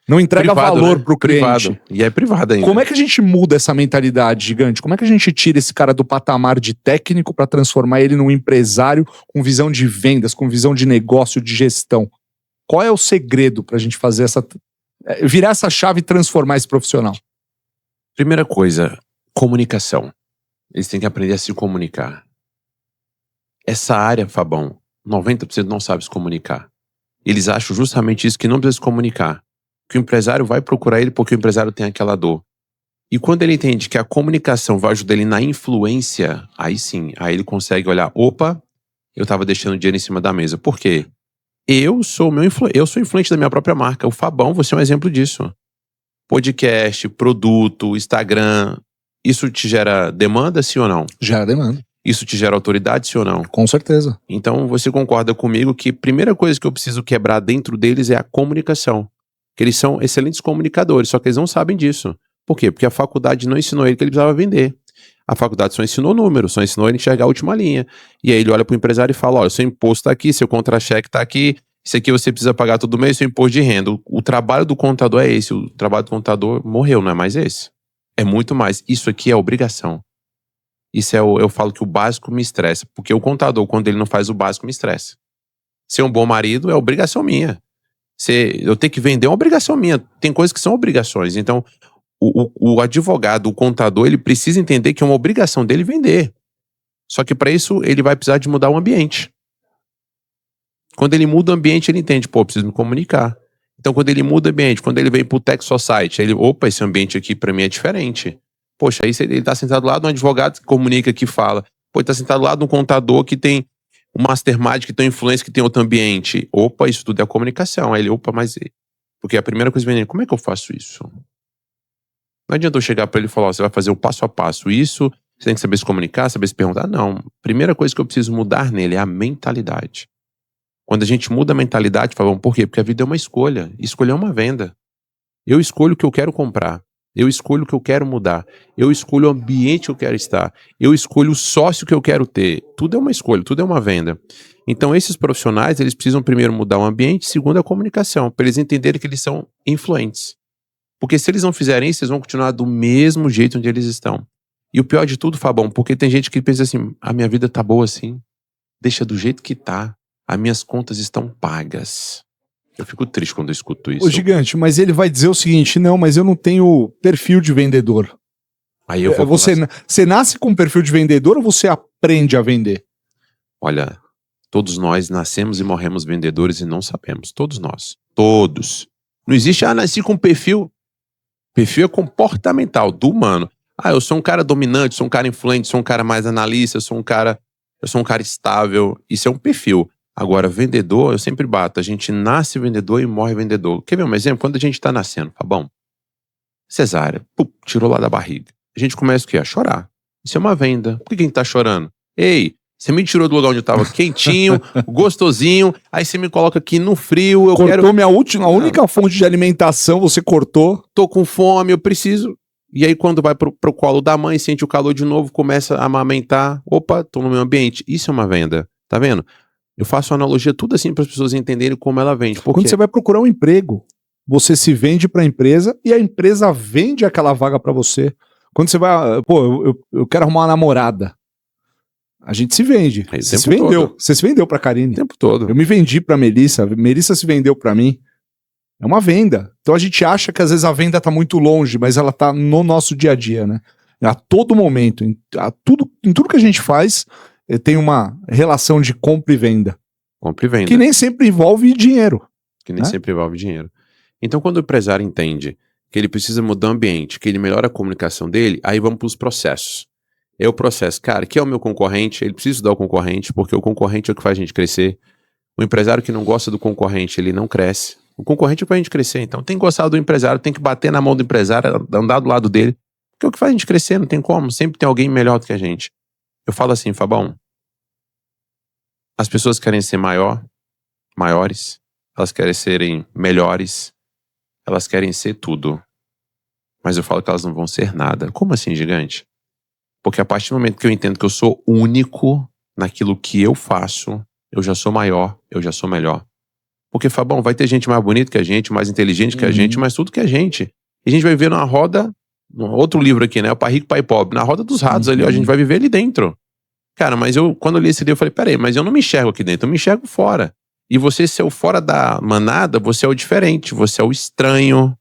Não entrega privado, valor, né, pro cliente. Privado. E é privado ainda. Como é que a gente muda essa mentalidade, Gigante? Como é que a gente tira esse cara do patamar de técnico para transformar ele num empresário com visão de vendas, com visão de negócio, de gestão? Qual é o segredo pra gente fazer virar essa chave e transformar esse profissional? Primeira coisa, comunicação. Eles têm que aprender a se comunicar. Essa área, Fabão, 90% não sabe se comunicar. Eles acham justamente isso, que não precisa se comunicar. Que o empresário vai procurar ele porque o empresário tem aquela dor. E quando ele entende que a comunicação vai ajudar ele na influência, aí sim, aí ele consegue olhar, opa, eu tava deixando dinheiro em cima da mesa. Por quê? Eu sou influente da minha própria marca. O Fabão, você é um exemplo disso. Podcast, produto, Instagram, isso te gera demanda, sim ou não? Gera demanda. Isso te gera autoridade, sim ou não? Com certeza. Então você concorda comigo que a primeira coisa que eu preciso quebrar dentro deles é a comunicação. Que eles são excelentes comunicadores, só que eles não sabem disso. Por quê? Porque a faculdade não ensinou ele que ele precisava vender. A faculdade só ensinou número, só ensinou ele a enxergar a última linha. E aí ele olha para o empresário e fala, olha, seu imposto está aqui, seu contra-cheque está aqui, isso aqui você precisa pagar todo mês, seu imposto de renda. O trabalho do contador é esse, o trabalho do contador morreu, não é mais esse. É muito mais. Isso aqui é obrigação. Isso eu falo que o básico me estressa, porque o contador, quando ele não faz o básico, me estressa. Ser um bom marido é obrigação minha. Eu ter que vender é uma obrigação minha. Tem coisas que são obrigações. Então, o advogado, o contador, ele precisa entender que é uma obrigação dele vender. Só que para isso, ele vai precisar de mudar o ambiente. Quando ele muda o ambiente, ele entende, pô, eu preciso me comunicar. Então, quando ele muda o ambiente, quando ele vem pro Tech Society, opa, esse ambiente aqui para mim é diferente. Poxa, aí ele tá sentado lá de um advogado que comunica, que fala. Pô, ele tá sentado lá de um contador que tem um mastermind, que tem influência, que tem outro ambiente. Opa, isso tudo é a comunicação. Aí ele, opa, mas... Porque a primeira coisa vem, como é que eu faço isso? Não adianta eu chegar pra ele e falar, ó, você vai fazer o passo a passo. Isso, você tem que saber se comunicar, saber se perguntar. Não, primeira coisa que eu preciso mudar nele é a mentalidade. Quando a gente muda a mentalidade, falam, por quê? Porque a vida é uma escolha. Escolher é uma venda. Eu escolho o que eu quero comprar. Eu escolho o que eu quero mudar. Eu escolho o ambiente que eu quero estar. Eu escolho o sócio que eu quero ter. Tudo é uma escolha, tudo é uma venda. Então esses profissionais, eles precisam primeiro mudar o ambiente, segundo a comunicação, para eles entenderem que eles são influentes. Porque se eles não fizerem isso, eles vão continuar do mesmo jeito onde eles estão. E o pior de tudo, Fabão, porque tem gente que pensa assim, a minha vida tá boa assim, deixa do jeito que tá, as minhas contas estão pagas. Eu fico triste quando eu escuto isso. Ô, Gigante, mas ele vai dizer o seguinte, não, mas eu não tenho perfil de vendedor. Aí eu vou você nasce com perfil de vendedor ou você aprende a vender? Olha, todos nós nascemos e morremos vendedores e não sabemos. Todos nós. Todos. Não existe, nasci com perfil. Perfil é comportamental, do humano. Eu sou um cara dominante, sou um cara influente, sou um cara mais analista, eu sou um cara estável. Isso é um perfil. Agora, vendedor, eu sempre bato. A gente nasce vendedor e morre vendedor. Quer ver um exemplo? Quando a gente tá nascendo, Fabão, cesárea, tirou lá da barriga. A gente começa o quê? A chorar. Isso é uma venda. Por que a gente tá chorando? Ei, você me tirou do lugar onde eu tava quentinho, gostosinho, aí você me coloca aqui no frio, eu cortou quero... minha única fonte de alimentação, você cortou. Tô com fome, eu preciso... E aí quando vai pro colo da mãe, sente o calor de novo, começa a amamentar. Opa, tô no meu ambiente. Isso é uma venda. Tá vendo? Eu faço analogia tudo assim para as pessoas entenderem como ela vende. Quando você vai procurar um emprego, você se vende para a empresa e a empresa vende aquela vaga para você. Quando você vai, eu quero arrumar uma namorada. A gente se vende. Você se vendeu. Todo. Você se vendeu para a Karine. O tempo todo. Eu me vendi para a Melissa se vendeu para mim. É uma venda. Então a gente acha que às vezes a venda tá muito longe, mas ela tá no nosso dia a dia, né? A todo momento, em tudo que a gente faz, tem uma relação de compra e venda. Compra e venda. Que nem sempre envolve dinheiro. Que nem sempre envolve dinheiro. Então quando o empresário entende que ele precisa mudar o ambiente, que ele melhora a comunicação dele, aí vamos para os processos. É o processo, cara, que é o meu concorrente, ele precisa estudar o concorrente, porque o concorrente é o que faz a gente crescer. O empresário que não gosta do concorrente, ele não cresce. O concorrente é para a gente crescer, então tem que gostar do empresário, tem que bater na mão do empresário, andar do lado dele, porque é o que faz a gente crescer, não tem como, sempre tem alguém melhor do que a gente. Eu falo assim, Fabão, as pessoas querem ser maiores, elas querem serem melhores, elas querem ser tudo, mas eu falo que elas não vão ser nada. Como assim, Gigante? Porque a partir do momento que eu entendo que eu sou único naquilo que eu faço, eu já sou maior, eu já sou melhor. Porque, Fabão, vai ter gente mais bonita que a gente, mais inteligente que a gente, mais tudo que a gente. E a gente vai viver numa roda, outro livro aqui, né? O Pai Rico, Pai Pobre, na roda dos ratos ali, ó, a gente vai viver ali dentro. Cara, mas quando eu li esse livro, eu falei, peraí, mas eu não me enxergo aqui dentro, eu me enxergo fora. E você ser o fora da manada, você é o diferente, você é o estranho,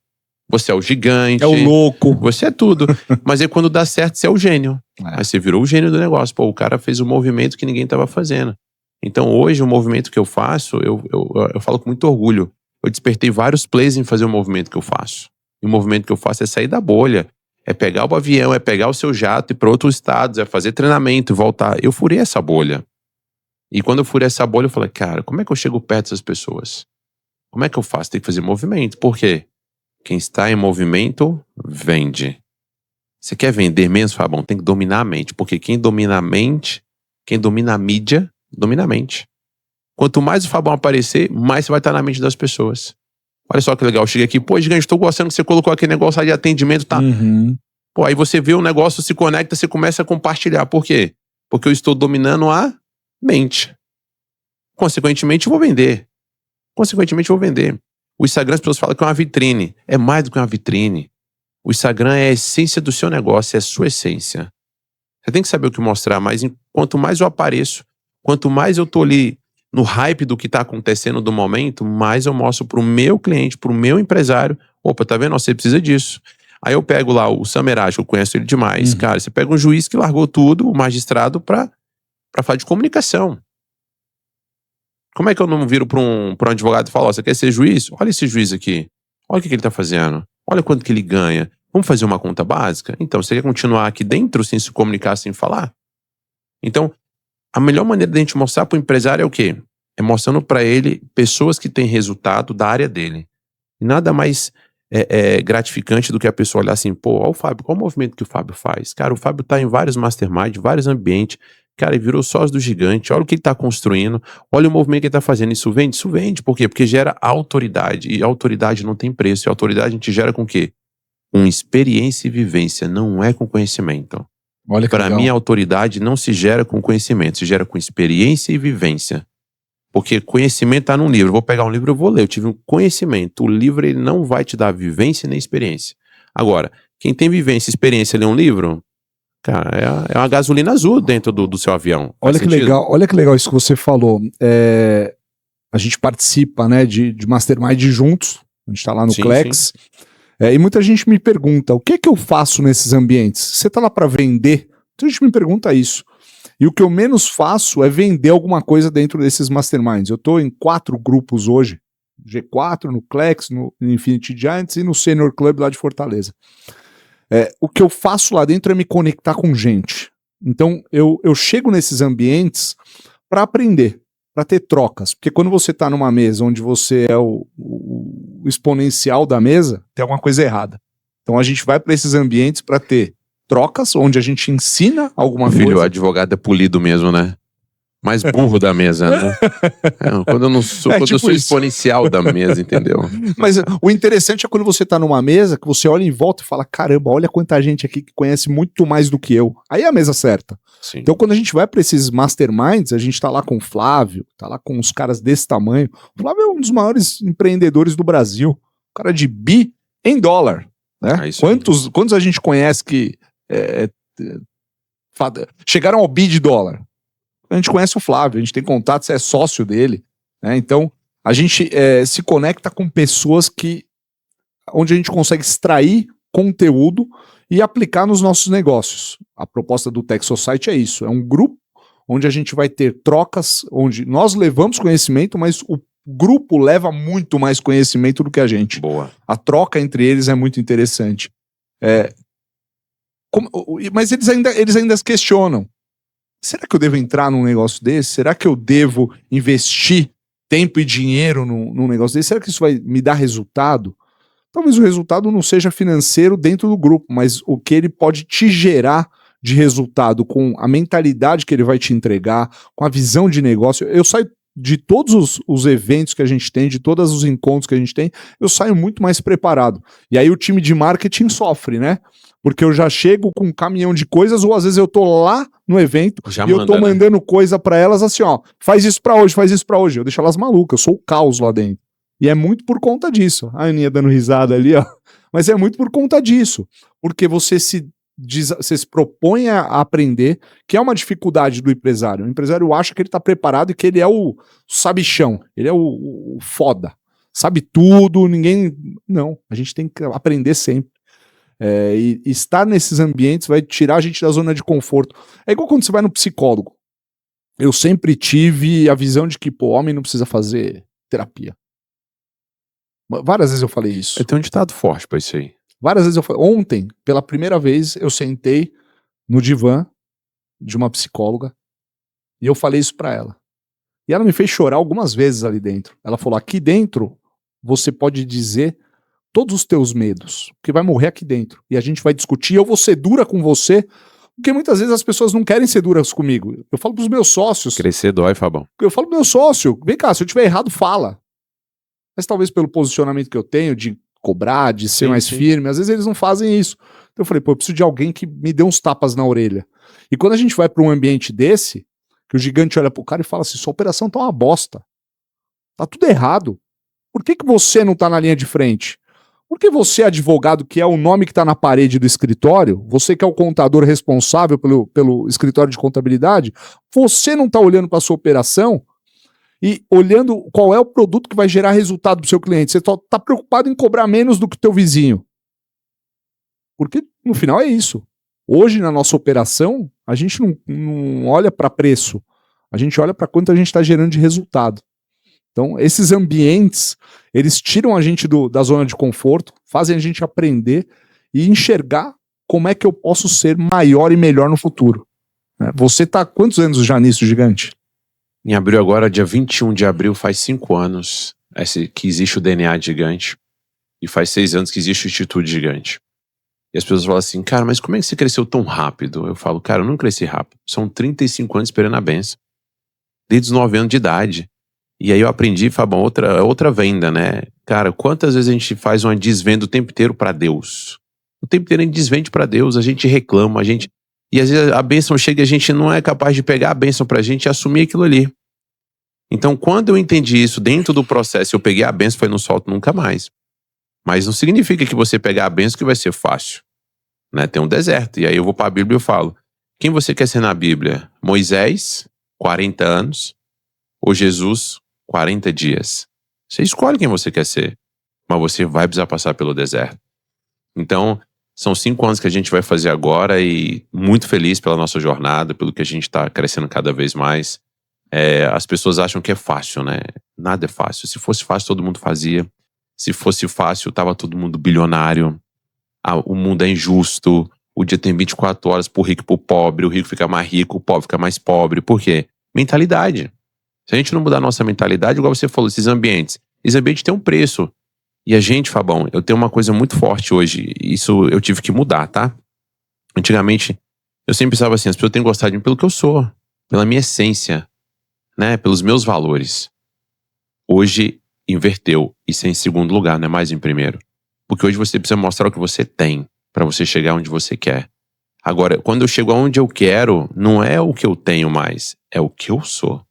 você é o gigante. É o louco. Você é tudo. Mas aí quando dá certo, você é o gênio. Aí você virou o gênio do negócio. Pô, o cara fez um movimento que ninguém tava fazendo. Então hoje o movimento que eu faço, eu falo com muito orgulho. Eu despertei vários players em fazer o movimento que eu faço. E o movimento que eu faço é sair da bolha. É pegar o avião, é pegar o seu jato e ir para outros estados, é fazer treinamento e voltar. Eu furei essa bolha. E quando eu furei essa bolha, eu falei, cara, como é que eu chego perto dessas pessoas? Como é que eu faço? Tem que fazer movimento. Por quê? Quem está em movimento, vende. Você quer vender menos, Fabão? Tem que dominar a mente. Porque quem domina a mente, quem domina a mídia, domina a mente. Quanto mais o Fabão aparecer, mais você vai estar na mente das pessoas. Olha só que legal, eu cheguei aqui, pô, Gigante, estou gostando que você colocou aquele negócio aí de atendimento, tá? Pô, aí você vê o negócio, se conecta, você começa a compartilhar. Por quê? Porque eu estou dominando a mente. Consequentemente, eu vou vender. O Instagram, as pessoas falam que é uma vitrine. É mais do que uma vitrine. O Instagram é a essência do seu negócio, é a sua essência. Você tem que saber o que mostrar, mas quanto mais eu apareço, quanto mais eu tô ali no hype do que tá acontecendo do momento, mais eu mostro pro meu cliente, pro meu empresário, opa, tá vendo? Você precisa disso. Aí eu pego lá o Sameraj, eu conheço ele demais. Cara, você pega um juiz que largou tudo, o magistrado, pra falar de comunicação. Como é que eu não viro pra um advogado e falo, você quer ser juiz? Olha esse juiz aqui. Olha o que ele tá fazendo. Olha quanto que ele ganha. Vamos fazer uma conta básica? Então, você quer continuar aqui dentro sem se comunicar, sem falar? Então, a melhor maneira de a gente mostrar para o empresário é o quê? É mostrando para ele pessoas que têm resultado da área dele. E nada mais gratificante do que a pessoa olhar assim, pô, olha o Fábio, qual o movimento que o Fábio faz? Cara, o Fábio tá em vários masterminds, vários ambientes, cara, ele virou sócio do gigante, olha o que ele tá construindo, olha o movimento que ele tá fazendo, isso vende? Isso vende, por quê? Porque gera autoridade, e autoridade não tem preço, e autoridade a gente gera com o quê? Com experiência e vivência, não é com conhecimento. Olha que Para legal. mim, a autoridade não se gera com conhecimento, se gera com experiência e vivência. Porque conhecimento está num livro. Eu vou pegar um livro, eu vou ler. Eu tive um conhecimento. O livro ele não vai te dar vivência nem experiência. Agora, quem tem vivência e experiência lê um livro, cara, é uma gasolina azul dentro do seu avião. Olha que legal isso que você falou. A gente participa, né, de Mastermind juntos. A gente está lá no Clex. E muita gente me pergunta, o que eu faço nesses ambientes? Você está lá para vender? Muita gente me pergunta isso. E o que eu menos faço é vender alguma coisa dentro desses masterminds. Eu estou em 4 grupos hoje, G4, no Clex, no Infinity Giants e no Senior Club lá de Fortaleza. O que eu faço lá dentro é me conectar com gente. Então eu chego nesses ambientes para aprender, para ter trocas. Porque quando você está numa mesa onde você é o exponencial da mesa, tem alguma coisa errada. Então a gente vai para esses ambientes para ter trocas, onde a gente ensina alguma coisa. Filho, o advogado é polido mesmo, né? Mais burro da mesa, né? Quando eu sou exponencial da mesa, entendeu? Mas o interessante é quando você tá numa mesa, que você olha em volta e fala, caramba, olha quanta gente aqui que conhece muito mais do que eu. Aí é a mesa certa. Sim. Então quando a gente vai para esses masterminds, a gente tá lá com o Flávio, tá lá com uns caras desse tamanho. O Flávio é um dos maiores empreendedores do Brasil. O cara de bi em dólar, né? Quantos a gente conhece que chegaram ao bi de dólar? A gente conhece o Flávio, a gente tem contato, você é sócio dele, né? Então a gente se conecta com pessoas onde a gente consegue extrair conteúdo e aplicar nos nossos negócios. A proposta do Tech Society é isso, é um grupo onde a gente vai ter trocas, onde nós levamos conhecimento, mas o grupo leva muito mais conhecimento do que a gente. Boa. A troca entre eles é muito interessante. Mas eles ainda questionam. Será que eu devo entrar num negócio desse? Será que eu devo investir tempo e dinheiro num negócio desse? Será que isso vai me dar resultado? Talvez o resultado não seja financeiro dentro do grupo, mas o que ele pode te gerar de resultado com a mentalidade que ele vai te entregar, com a visão de negócio. Eu saio de todos os eventos que a gente tem, de todos os encontros que a gente tem, eu saio muito mais preparado. E aí o time de marketing sofre, né? Porque eu já chego com um caminhão de coisas, ou às vezes eu tô lá no evento eu tô mandando coisa pra elas assim, ó, faz isso pra hoje, faz isso pra hoje. Eu deixo elas malucas, eu sou o caos lá dentro. E é muito por conta disso. A Aninha dando risada ali, ó. Mas é muito por conta disso. Porque você se propõe a aprender, que é uma dificuldade do empresário. O empresário acha que ele tá preparado e que ele é o sabichão, ele é o foda. Sabe tudo, ninguém... Não, a gente tem que aprender sempre. E estar nesses ambientes vai tirar a gente da zona de conforto. É igual quando você vai no psicólogo. Eu sempre tive a visão de que, homem não precisa fazer terapia. Várias vezes eu falei isso. Eu tenho um ditado forte pra isso aí. Várias vezes eu falei. Ontem, pela primeira vez, eu sentei no divã de uma psicóloga e eu falei isso pra ela. E ela me fez chorar algumas vezes ali dentro. Ela falou, aqui dentro você pode dizer todos os teus medos, porque vai morrer aqui dentro. E a gente vai discutir, eu vou ser dura com você, porque muitas vezes as pessoas não querem ser duras comigo. Eu falo pros meus sócios... Crescer dói, Fabão. Eu falo pro meu sócio, vem cá, se eu tiver errado, fala. Mas talvez pelo posicionamento que eu tenho, de cobrar, de ser mais firme, às vezes eles não fazem isso. Então eu falei, eu preciso de alguém que me dê uns tapas na orelha. E quando a gente vai pra um ambiente desse, que o gigante olha pro cara e fala assim, sua operação tá uma bosta. Tá tudo errado. Por que você não tá na linha de frente? Porque você, advogado, que é o nome que está na parede do escritório, você que é o contador responsável pelo escritório de contabilidade, você não está olhando para a sua operação e olhando qual é o produto que vai gerar resultado para o seu cliente. Você está preocupado em cobrar menos do que o teu vizinho. Porque, no final, é isso. Hoje, na nossa operação, a gente não olha para preço. A gente olha para quanto a gente está gerando de resultado. Então, esses ambientes, eles tiram a gente da zona de conforto, fazem a gente aprender e enxergar como é que eu posso ser maior e melhor no futuro. Você tá há quantos anos já nisso, Gigante? Em abril agora, dia 21 de abril, faz 5 anos que existe o DNA de Gigante. E faz 6 anos que existe o Instituto Gigante. E as pessoas falam assim, cara, mas como é que você cresceu tão rápido? Eu falo, cara, eu não cresci rápido. São 35 anos esperando a benção. Desde os 9 anos de idade. E aí eu aprendi, Fabão, outra venda, né? Cara, quantas vezes a gente faz uma desvenda o tempo inteiro pra Deus? O tempo inteiro a gente desvende pra Deus, a gente reclama, e às vezes a bênção chega e a gente não é capaz de pegar a bênção pra gente e assumir aquilo ali. Então, quando eu entendi isso dentro do processo, eu peguei a bênção, foi não solto nunca mais. Mas não significa que você pegar a bênção que vai ser fácil, né? Tem um deserto. E aí eu vou para a Bíblia e eu falo, quem você quer ser na Bíblia? Moisés, 40 anos, ou Jesus, 40 dias? Você escolhe quem você quer ser, mas você vai precisar passar pelo deserto. Então, são 5 anos que a gente vai fazer agora e muito feliz pela nossa jornada, pelo que a gente está crescendo cada vez mais. As pessoas acham que é fácil, né? Nada é fácil. Se fosse fácil, todo mundo fazia. Se fosse fácil, tava todo mundo bilionário. O mundo é injusto. O dia tem 24 horas pro rico e pro pobre. O rico fica mais rico, o pobre fica mais pobre. Por quê? Mentalidade. Se a gente não mudar a nossa mentalidade, igual você falou, esses ambientes têm um preço. E a gente, Fabão, eu tenho uma coisa muito forte hoje. Isso eu tive que mudar, tá? Antigamente, eu sempre pensava assim, as pessoas têm que gostar de mim pelo que eu sou. Pela minha essência, né? Pelos meus valores. Hoje, inverteu. Isso é em segundo lugar, não é mais em primeiro. Porque hoje você precisa mostrar o que você tem para você chegar onde você quer. Agora, quando eu chego aonde eu quero, não é o que eu tenho mais, é o que eu sou.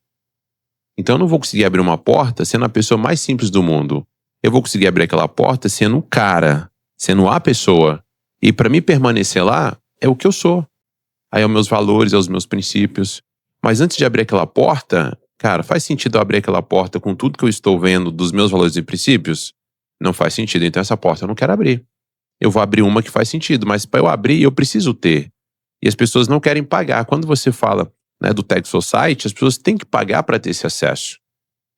Então eu não vou conseguir abrir uma porta sendo a pessoa mais simples do mundo. Eu vou conseguir abrir aquela porta sendo o cara, sendo a pessoa. E para mim permanecer lá, é o que eu sou. Aí é os meus valores, é os meus princípios. Mas antes de abrir aquela porta, cara, faz sentido eu abrir aquela porta com tudo que eu estou vendo dos meus valores e princípios? Não faz sentido, então essa porta eu não quero abrir. Eu vou abrir uma que faz sentido, mas para eu abrir eu preciso ter. E as pessoas não querem pagar. Quando você fala, né, do Tech Society, as pessoas têm que pagar para ter esse acesso.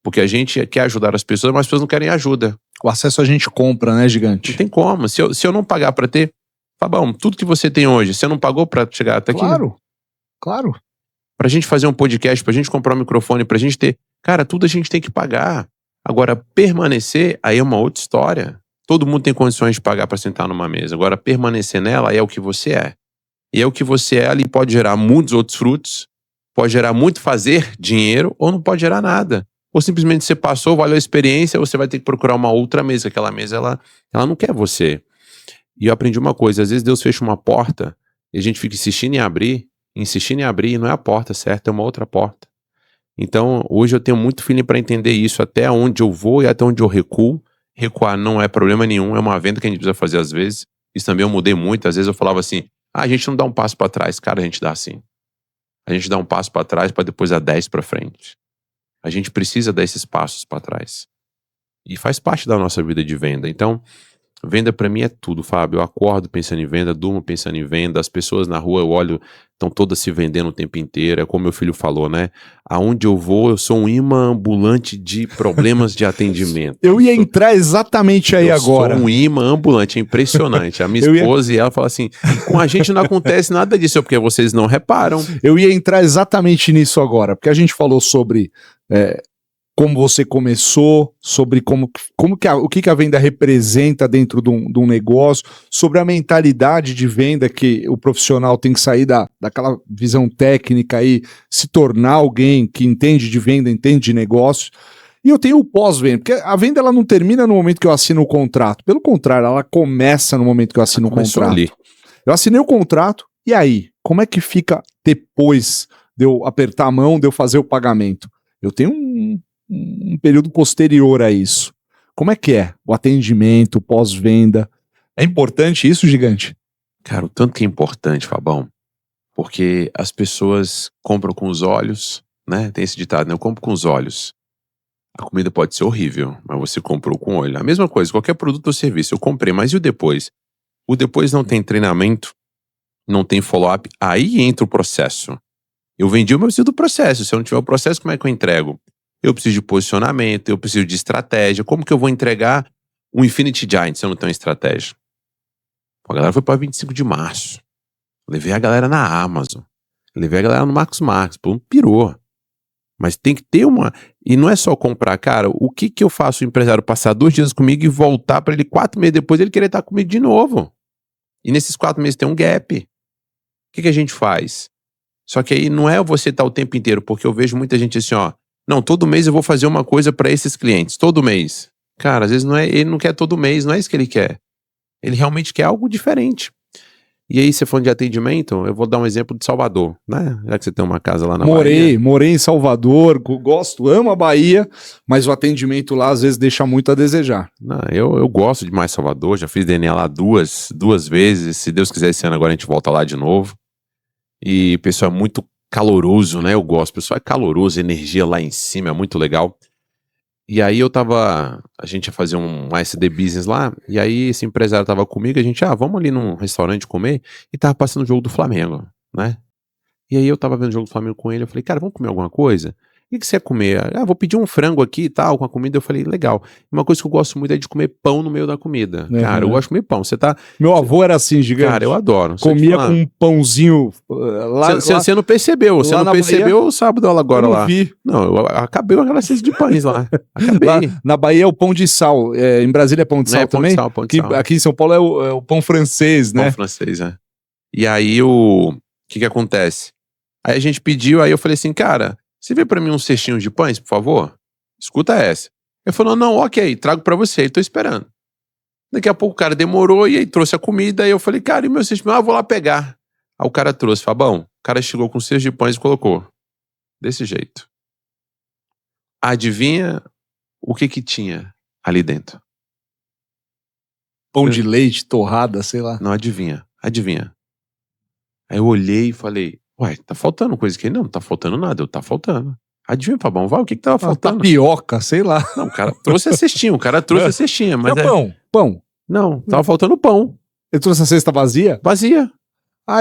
Porque a gente quer ajudar as pessoas, mas as pessoas não querem ajuda. O acesso a gente compra, né, Gigante? Não tem como. Se eu não pagar para ter, Fabão, tudo que você tem hoje, você não pagou para chegar até aqui? Claro. Pra gente fazer um podcast, pra gente comprar um microfone, pra gente ter... Cara, tudo a gente tem que pagar. Agora, permanecer, aí é uma outra história. Todo mundo tem condições de pagar pra sentar numa mesa. Agora, permanecer nela aí é o que você é. E é o que você é ali pode gerar muitos outros frutos, pode gerar muito fazer dinheiro, ou não pode gerar nada. Ou simplesmente você passou, valeu a experiência, você vai ter que procurar uma outra mesa. Aquela mesa, ela não quer você. E eu aprendi uma coisa, às vezes Deus fecha uma porta e a gente fica insistindo em abrir, e não é a porta certa, é uma outra porta. Então, hoje eu tenho muito feeling para entender isso, até onde eu vou e até onde eu recuo. Recuar não é problema nenhum, é uma venda que a gente precisa fazer às vezes. Isso também eu mudei muito, às vezes eu falava assim, a gente não dá um passo para trás. Cara, a gente dá assim. A gente dá um passo para trás para depois dar 10 para frente. A gente precisa dar esses passos para trás. E faz parte da nossa vida de venda. Então, venda pra mim é tudo, Fábio. Eu acordo pensando em venda, durmo pensando em venda. As pessoas na rua, eu olho, estão todas se vendendo o tempo inteiro. É como meu filho falou, né? Aonde eu vou, eu sou um imã ambulante de problemas de atendimento. Eu ia entrar exatamente aí agora. Eu sou um imã ambulante, é impressionante. A minha esposa e ela fala assim, com a gente não acontece nada disso, é porque vocês não reparam. Eu ia entrar exatamente nisso agora, porque a gente falou sobre... como você começou, sobre o que a venda representa dentro de um negócio, sobre a mentalidade de venda que o profissional tem que sair daquela visão técnica e se tornar alguém que entende de venda, entende de negócio. E eu tenho o pós-venda, porque a venda ela não termina no momento que eu assino o contrato. Pelo contrário, ela começa no momento que eu assino o contrato. Ali. Eu assinei o contrato, e aí? Como é que fica depois de eu apertar a mão, de eu fazer o pagamento? Eu tenho um período posterior a isso. Como é que é o atendimento, pós-venda? É importante isso, Gigante? Cara, o tanto que é importante, Fabão, porque as pessoas compram com os olhos, né? Tem esse ditado, né? Eu compro com os olhos. A comida pode ser horrível, mas você comprou com o olho. A mesma coisa, qualquer produto ou serviço, eu comprei, mas e o depois? O depois não tem treinamento, não tem follow-up, aí entra o processo. Eu vendi, mas eu preciso do processo. Se eu não tiver o processo, como é que eu entrego? Eu preciso de posicionamento, eu preciso de estratégia. Como que eu vou entregar um Infinity Giant se eu não tenho estratégia? A galera foi pra 25 de março. Levei a galera na Amazon. Levei a galera no Marcos Marques. Pô, pirou. Mas tem que ter uma... E não é só comprar, cara. O que eu faço o empresário passar 2 dias comigo e voltar pra ele 4 meses depois ele querer estar comigo de novo? E nesses 4 meses tem um gap. O que a gente faz? Só que aí não é você estar o tempo inteiro, porque eu vejo muita gente assim, ó. Não, todo mês eu vou fazer uma coisa pra esses clientes. Todo mês. Cara, às vezes não é, ele não quer todo mês, não é isso que ele quer. Ele realmente quer algo diferente. E aí, você falando de atendimento, eu vou dar um exemplo de Salvador, né? Já que você tem uma casa lá na Bahia. Morei em Salvador, gosto, amo a Bahia, mas o atendimento lá às vezes deixa muito a desejar. Não, eu gosto demais de Salvador, já fiz DNA lá duas vezes. Se Deus quiser, esse ano agora a gente volta lá de novo. E o pessoal é muito caloroso, né? Eu gosto, o pessoal é caloroso, energia lá em cima, é muito legal. E aí a gente ia fazer um SD Business lá, e aí esse empresário tava comigo, a gente, vamos ali num restaurante comer, e tava passando o jogo do Flamengo, né? E aí eu tava vendo o jogo do Flamengo com ele, eu falei, cara, vamos comer alguma coisa? O que você quer comer? Vou pedir um frango aqui e tal, com a comida. Eu falei, legal. Uma coisa que eu gosto muito é de comer pão no meio da comida. Cara, eu gosto de comer pão. Meu avô era assim, gigante. Cara, eu adoro. Comia com um pãozinho lá. Você não percebeu. Você não percebeu o sábado agora lá. Vi. Não, eu acabei com aquela cesta de pães lá. Acabei. Lá, na Bahia é o pão de sal. Em Brasília é pão de sal também? Pão de sal. Aqui em São Paulo é o pão francês, né? Pão francês, é. E aí o que acontece? Aí a gente pediu, aí eu falei assim, cara, você vê pra mim um cestinho de pães, por favor? Escuta essa. Ele falou, não, ok, trago pra você, tô esperando. Daqui a pouco o cara demorou e aí trouxe a comida, aí eu falei, cara, e meu cestinho? Vou lá pegar. Aí o cara trouxe, Fabão, o cara chegou com um cesto de pães e colocou. Desse jeito. Adivinha o que tinha ali dentro? Pão de leite, torrada, sei lá. Não, adivinha. Aí eu olhei e falei, ué, tá faltando coisa aqui? Não tá faltando nada, tá faltando. Adivinha, Fabão, vai, o que tava faltando? Tapioca, sei lá. Não, o cara trouxe a cestinha, mas Pão. Não, tava faltando pão. Ele trouxe a cesta vazia? Vazia.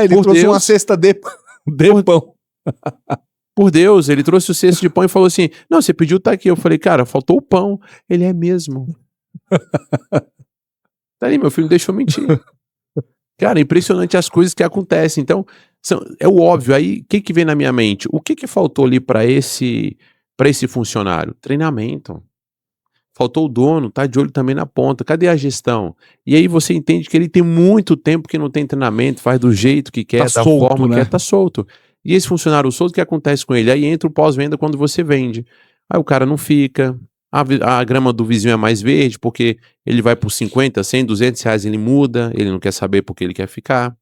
Ele trouxe uma cesta de pão. Por Deus, ele trouxe o cesto de pão e falou assim, não, você pediu, tá aqui. Eu falei, cara, faltou o pão. Ele é mesmo. Tá ali, meu filho, não deixou mentir. Cara, impressionante as coisas que acontecem. Então, é o óbvio. Aí, o que vem na minha mente? O que faltou ali para esse funcionário? Treinamento. Faltou o dono, tá de olho também na ponta. Cadê a gestão? E aí você entende que ele tem muito tempo que não tem treinamento, faz do jeito que quer, da forma que quer, tá solto. E esse funcionário solto, o que acontece com ele? Aí entra o pós-venda quando você vende. Aí o cara não fica, a grama do vizinho é mais verde, porque ele vai por 50, 100, 200 reais, ele muda, ele não quer saber porque ele quer ficar.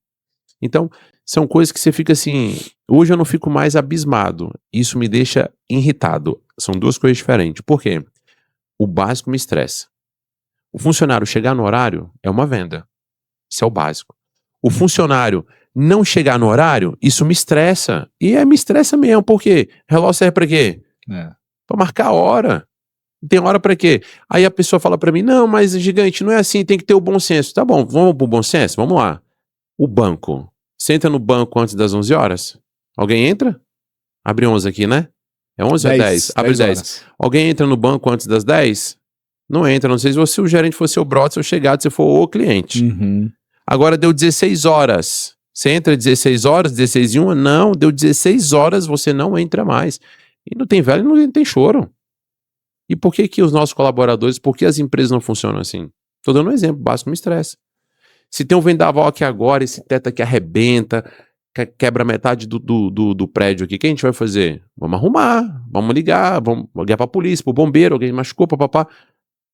Então, são coisas que você fica assim, hoje eu não fico mais abismado, isso me deixa irritado. São duas coisas diferentes. Por quê? O básico me estressa. O funcionário chegar no horário é uma venda. Isso é o básico. O funcionário não chegar no horário, isso me estressa. E me estressa mesmo, por quê? Relógio serve pra quê? Pra marcar a hora. Tem hora pra quê? Aí a pessoa fala pra mim, não, mas gigante, não é assim, tem que ter o bom senso. Tá bom, vamos pro bom senso? Vamos lá. O banco. Você entra no banco antes das 11 horas? Alguém entra? Abre 11 aqui, né? É 11 ou 10? Abre 10. Alguém entra no banco antes das 10? Não entra, não sei se o gerente for seu brother, seu chegado, se for o cliente. Uhum. Agora deu 16 horas. Você entra 16 horas, 16 e 1? Não, deu 16 horas, você não entra mais. E não tem velho, não tem choro. E por que os nossos colaboradores, por que as empresas não funcionam assim? Tô dando um exemplo básico, me estressa. Se tem um vendaval aqui agora, esse teto aqui arrebenta, quebra metade do prédio aqui, o que a gente vai fazer? Vamos arrumar, vamos ligar pra polícia, pro bombeiro, alguém machucou, papapá.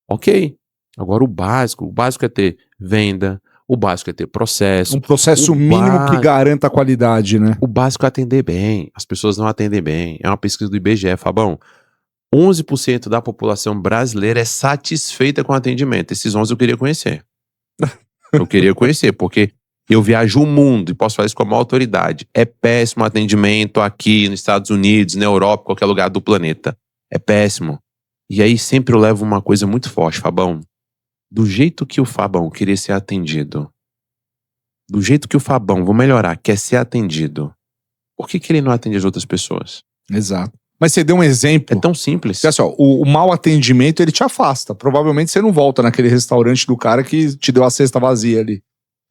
Ok. Agora o básico é ter venda, o básico é ter processo. Um processo mínimo que garanta a qualidade, né? O básico é atender bem. As pessoas não atendem bem. É uma pesquisa do IBGE, Fabão. 11% da população brasileira é satisfeita com o atendimento. Esses 11 eu queria conhecer. Eu queria conhecer, porque eu viajo o mundo e posso fazer isso com a maior autoridade. É péssimo o atendimento aqui nos Estados Unidos, na Europa, qualquer lugar do planeta. É péssimo. E aí sempre eu levo uma coisa muito forte, Fabão. Do jeito que o Fabão queria ser atendido, do jeito que o Fabão, vou melhorar, quer ser atendido, por que ele não atende as outras pessoas? Exato. Mas você deu um exemplo. É tão simples. Porque, assim, ó, o mau atendimento, ele te afasta. Provavelmente você não volta naquele restaurante do cara que te deu a cesta vazia ali.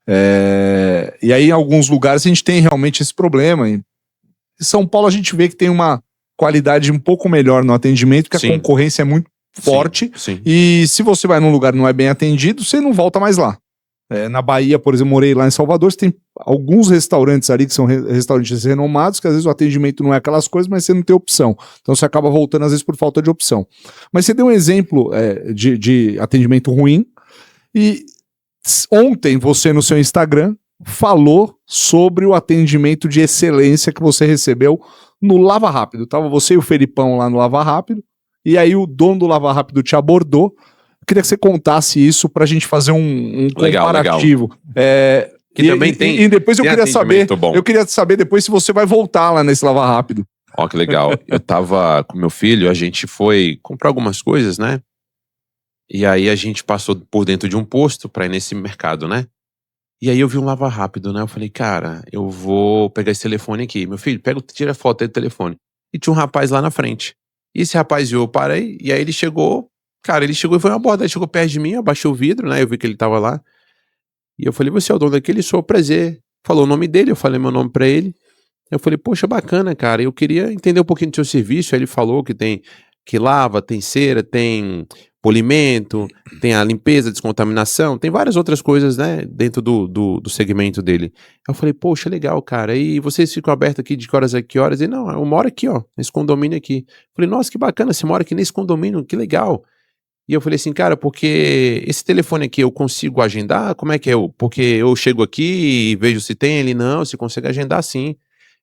E aí, em alguns lugares, a gente tem realmente esse problema. Em São Paulo, a gente vê que tem uma qualidade um pouco melhor no atendimento, porque Sim. a concorrência é muito forte. Sim. E se você vai num lugar que não é bem atendido, você não volta mais lá. Na Bahia, por exemplo, morei lá em Salvador, você tem alguns restaurantes ali que são restaurantes renomados, que às vezes o atendimento não é aquelas coisas, mas você não tem opção. Então você acaba voltando às vezes por falta de opção. Mas você deu um exemplo de atendimento ruim, e ontem você no seu Instagram falou sobre o atendimento de excelência que você recebeu no Lava Rápido. Tava você e o Felipão lá no Lava Rápido, e aí o dono do Lava Rápido te abordou. Eu queria que você contasse isso pra gente fazer um comparativo. Legal. Que também tem. E depois eu queria saber. Bom. Eu queria saber depois se você vai voltar lá nesse Lava Rápido. Ó, que legal. Eu tava com meu filho, a gente foi comprar algumas coisas, né? E aí a gente passou por dentro de um posto pra ir nesse mercado, né? E aí eu vi um Lava Rápido, né? Eu falei, cara, eu vou pegar esse telefone aqui. Meu filho, tira a foto aí do telefone. E tinha um rapaz lá na frente. E esse rapaz viu, eu parei, e aí ele chegou. Cara, ele chegou e foi uma borda, ele chegou perto de mim, eu abaixei o vidro, né? Eu vi que ele tava lá. E eu falei, você é o dono daquele? Sou, prazer. Falou o nome dele, eu falei meu nome pra ele. Eu falei, poxa, bacana, cara, eu queria entender um pouquinho do seu serviço. Aí ele falou que lava, tem cera, tem polimento, tem a limpeza, descontaminação, tem várias outras coisas, né, dentro do segmento dele. Eu falei, poxa, legal, cara, e vocês ficam abertos aqui de que horas a que horas? E não, eu moro aqui, ó, nesse condomínio aqui. Eu falei, nossa, que bacana, você mora aqui nesse condomínio, que legal. E eu falei assim, cara, porque esse telefone aqui eu consigo agendar? Como é que é? Porque eu chego aqui e vejo se tem, ele não, você consegue agendar sim.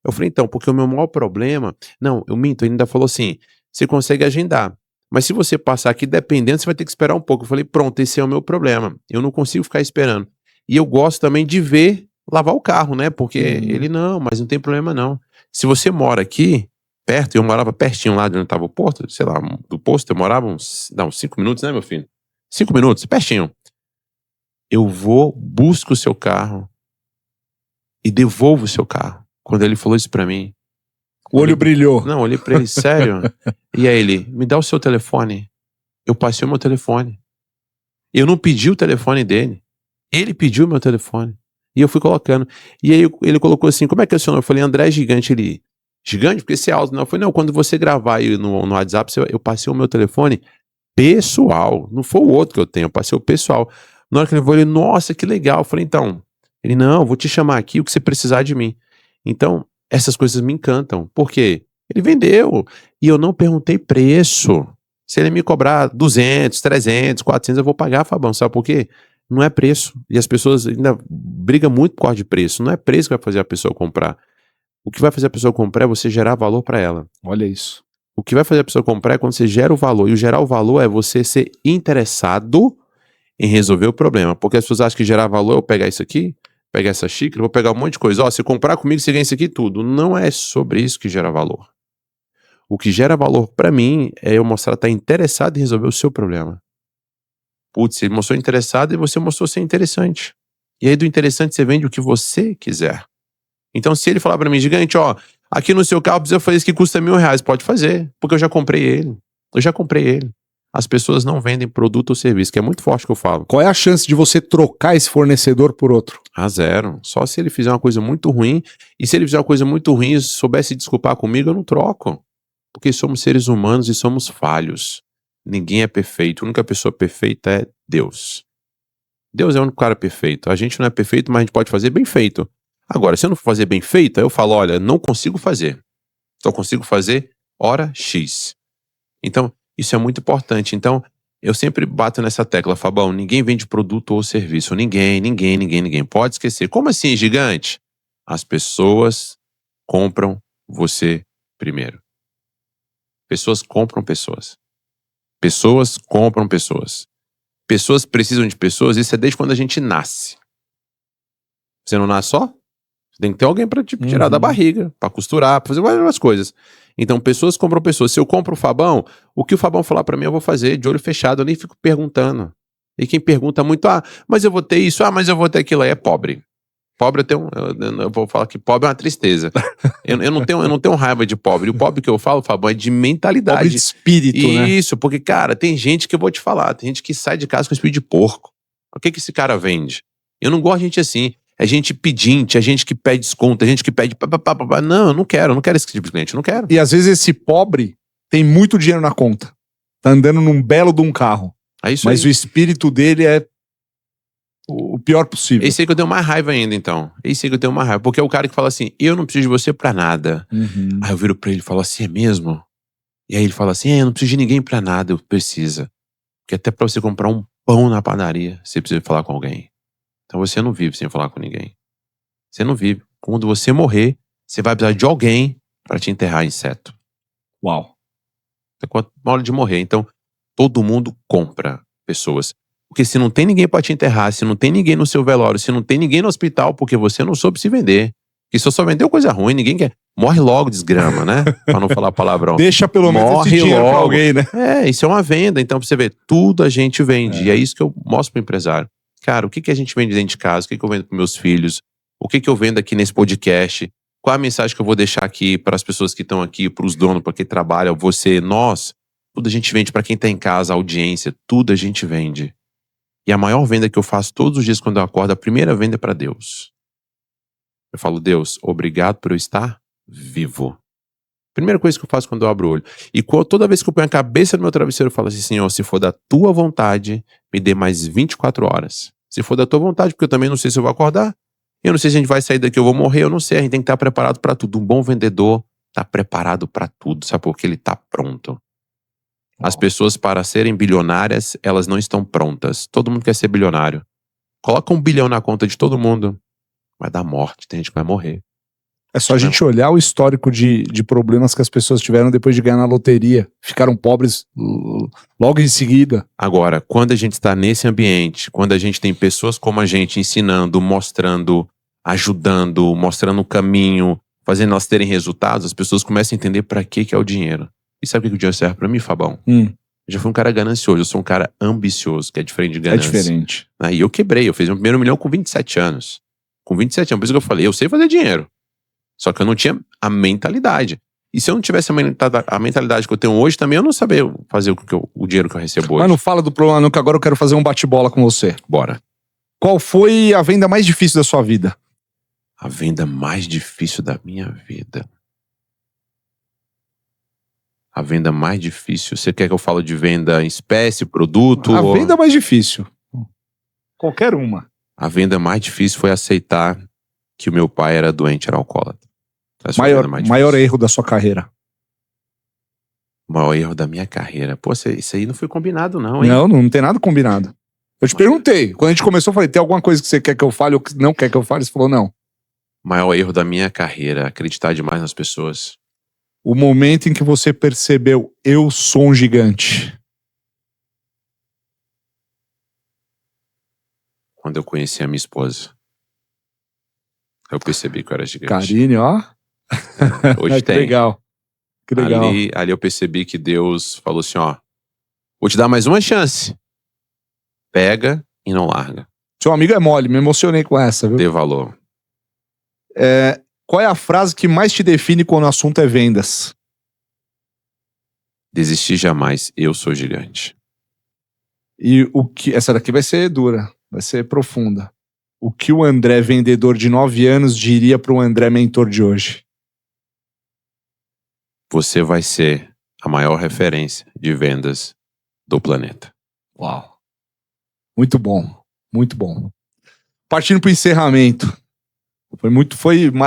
Eu falei, então, porque o meu maior problema... Não, eu minto, ele ainda falou assim, você consegue agendar, mas se você passar aqui, dependendo, você vai ter que esperar um pouco. Eu falei, pronto, esse é o meu problema, eu não consigo ficar esperando. E eu gosto também de ver lavar o carro, né, porque ele, não, mas não tem problema não. Se você mora aqui, perto, eu morava pertinho lá de onde estava o posto, sei lá, do posto eu morava uns 5 minutos, né, meu filho? 5 minutos, pertinho. Eu vou, busco o seu carro e devolvo o seu carro. Quando ele falou isso pra mim... O olho brilhou. Não, eu olhei pra ele, sério? E aí ele, me dá o seu telefone. Eu passei o meu telefone. Eu não pedi o telefone dele. Ele pediu o meu telefone. E eu fui colocando. E aí ele colocou assim, como é que é o seu nome? Eu falei, André Gigante. Ele, Gigante? Porque esse é alto. Não, eu falei, não, quando você gravar aí no WhatsApp, eu passei o meu telefone pessoal. Não foi o outro que eu tenho, eu passei o pessoal. Na hora que ele falou, ele, nossa, que legal. Eu falei, então, ele, não, vou te chamar aqui o que você precisar de mim. Então, essas coisas me encantam. Por quê? Ele vendeu. E eu não perguntei preço. Se ele me cobrar 200, 300, 400, eu vou pagar, Fabão. Sabe por quê? Não é preço. E as pessoas ainda brigam muito por causa de preço. Não é preço que vai fazer a pessoa comprar. O que vai fazer a pessoa comprar é você gerar valor para ela. Olha isso. O que vai fazer a pessoa comprar é quando você gera o valor. E o gerar o valor é você ser interessado em resolver o problema. Porque as pessoas acham que gerar valor é eu pegar isso aqui, pegar essa xícara, vou pegar um monte de coisa. Ó, se comprar comigo, você ganha isso aqui tudo. Não é sobre isso que gera valor. O que gera valor pra mim é eu mostrar estar interessado em resolver o seu problema. Putz, ele mostrou interessado e você mostrou ser interessante. E aí do interessante você vende o que você quiser. Então se ele falar pra mim, Gigante, ó, aqui no seu carro precisa fazer isso que custa R$1.000, pode fazer, porque eu já comprei ele. As pessoas não vendem produto ou serviço, que é muito forte que eu falo. Qual é a chance de você trocar esse fornecedor por outro? Zero. Só se ele fizer uma coisa muito ruim. E se ele fizer uma coisa muito ruim e soubesse desculpar comigo, eu não troco. Porque somos seres humanos e somos falhos. Ninguém é perfeito. A única pessoa perfeita é Deus. Deus é o único cara perfeito. A gente não é perfeito, mas a gente pode fazer bem feito. Agora, se eu não for fazer bem feito, aí eu falo, olha, não consigo fazer. Só consigo fazer hora X. Então, isso é muito importante. Então, eu sempre bato nessa tecla, Fabão, ninguém vende produto ou serviço. Ninguém. Pode esquecer. Como assim, Gigante? As pessoas compram você primeiro. Pessoas compram pessoas. Pessoas compram pessoas. Pessoas precisam de pessoas, isso é desde quando a gente nasce. Você não nasce só? Você tem que ter alguém pra te tirar da barriga, pra costurar, pra fazer várias coisas. Então, pessoas compram pessoas. Se eu compro o Fabão, o que o Fabão falar pra mim eu vou fazer, de olho fechado, eu nem fico perguntando. E quem pergunta muito, mas eu vou ter isso, mas eu vou ter aquilo, aí é pobre. Pobre eu vou falar que pobre é uma tristeza. eu não tenho raiva de pobre. O pobre que eu falo, Fabão, é de mentalidade. Pobre de espírito, né? Isso, porque, cara, tem gente que eu vou te falar, tem gente que sai de casa com espírito de porco. O que esse cara vende? Eu não gosto de gente assim. É gente pedinte, é gente que pede desconto, é gente que pede... Não, eu não quero esse tipo de cliente, eu não quero. E às vezes esse pobre tem muito dinheiro na conta. Tá andando num belo de um carro. É isso Mas aí. o espírito dele é o pior possível. Esse aí que eu tenho mais raiva ainda, então. Esse aí que eu tenho mais raiva. Porque é o cara que fala assim, eu não preciso de você pra nada. Aí eu viro pra ele e falo assim, é mesmo? E aí ele fala assim, eu não preciso de ninguém pra nada, eu preciso. Porque até pra você comprar um pão na padaria, você precisa falar com alguém. Então você não vive sem falar com ninguém. Você não vive. Quando você morrer, você vai precisar de alguém pra te enterrar, inseto. Uau. Tá com a hora de morrer. Então, todo mundo compra pessoas. Porque se não tem ninguém pra te enterrar, se não tem ninguém no seu velório, se não tem ninguém no hospital, porque você não soube se vender. E se só vendeu coisa ruim, ninguém quer. Morre logo, desgrama, né? Pra não falar palavrão. Deixa pelo menos Morre esse dinheiro pra logo. alguém, né? Isso é uma venda. Então, pra você ver, tudo a gente vende. E é isso que eu mostro pro empresário. Cara, o que a gente vende dentro de casa? O que eu vendo pros meus filhos? O que eu vendo aqui nesse podcast? Qual a mensagem que eu vou deixar aqui para as pessoas que estão aqui, pros donos, para quem trabalha, você, nós? Tudo a gente vende para quem tá em casa, a audiência, tudo a gente vende. E a maior venda que eu faço todos os dias quando eu acordo, a primeira venda é para Deus. Eu falo, Deus, obrigado por eu estar vivo. Primeira coisa que eu faço quando eu abro o olho. E toda vez que eu ponho a cabeça no meu travesseiro, eu falo assim, Senhor, se for da tua vontade, me dê mais 24 horas. Se for da tua vontade, porque eu também não sei se eu vou acordar. Eu não sei se a gente vai sair daqui, eu vou morrer, eu não sei. A gente tem que estar preparado para tudo. Um bom vendedor está preparado para tudo, sabe? Porque ele está pronto. As pessoas, para serem bilionárias, elas não estão prontas. Todo mundo quer ser bilionário. Coloca 1 bilhão na conta de todo mundo. Vai dar morte, tem gente que vai morrer. É só a gente olhar o histórico de problemas que as pessoas tiveram depois de ganhar na loteria. Ficaram pobres logo em seguida. Agora, quando a gente está nesse ambiente, quando a gente tem pessoas como a gente ensinando, mostrando, ajudando, mostrando o caminho, fazendo elas terem resultados, as pessoas começam a entender para que é o dinheiro. E sabe o que o dinheiro serve para mim, Fabão? Eu já fui um cara ganancioso, eu sou um cara ambicioso, que é diferente de ganância. É diferente. E eu quebrei, eu fiz meu primeiro milhão com 27 anos. Com 27 anos, por isso que eu falei, eu sei fazer dinheiro. Só que eu não tinha a mentalidade. E se eu não tivesse a mentalidade que eu tenho hoje, também eu não sabia fazer o dinheiro que eu recebo hoje. Mas não fala do problema não, que agora eu quero fazer um bate-bola com você. Bora. Qual foi a venda mais difícil da sua vida? A venda mais difícil da minha vida. A venda mais difícil. Você quer que eu fale de venda em espécie, produto? A venda mais difícil. Qualquer uma. A venda mais difícil foi aceitar que o meu pai era doente, era alcoólatra. Maior erro da sua carreira. O maior erro da minha carreira. Pô, isso aí não foi combinado não, hein? Não tem nada combinado. Eu te perguntei. Quando a gente começou, eu falei, tem alguma coisa que você quer que eu fale ou que não quer que eu fale? Você falou, não. O maior erro da minha carreira, acreditar demais nas pessoas. O momento em que você percebeu, eu sou um gigante. Quando eu conheci a minha esposa. Eu percebi que eu era gigante. Karine, ó. Hoje que tem. Legal. Que legal. Ali eu percebi que Deus falou assim, ó. Vou te dar mais uma chance. Pega e não larga. Seu amigo é mole, me emocionei com essa, viu? Dê valor. Qual é a frase que mais te define quando o assunto é vendas? Desistir jamais, eu sou gigante. E essa daqui vai ser dura, vai ser profunda. O que o André vendedor de 9 anos diria para o André mentor de hoje? Você vai ser a maior referência de vendas do planeta. Uau. Muito bom, muito bom. Partindo para o encerramento.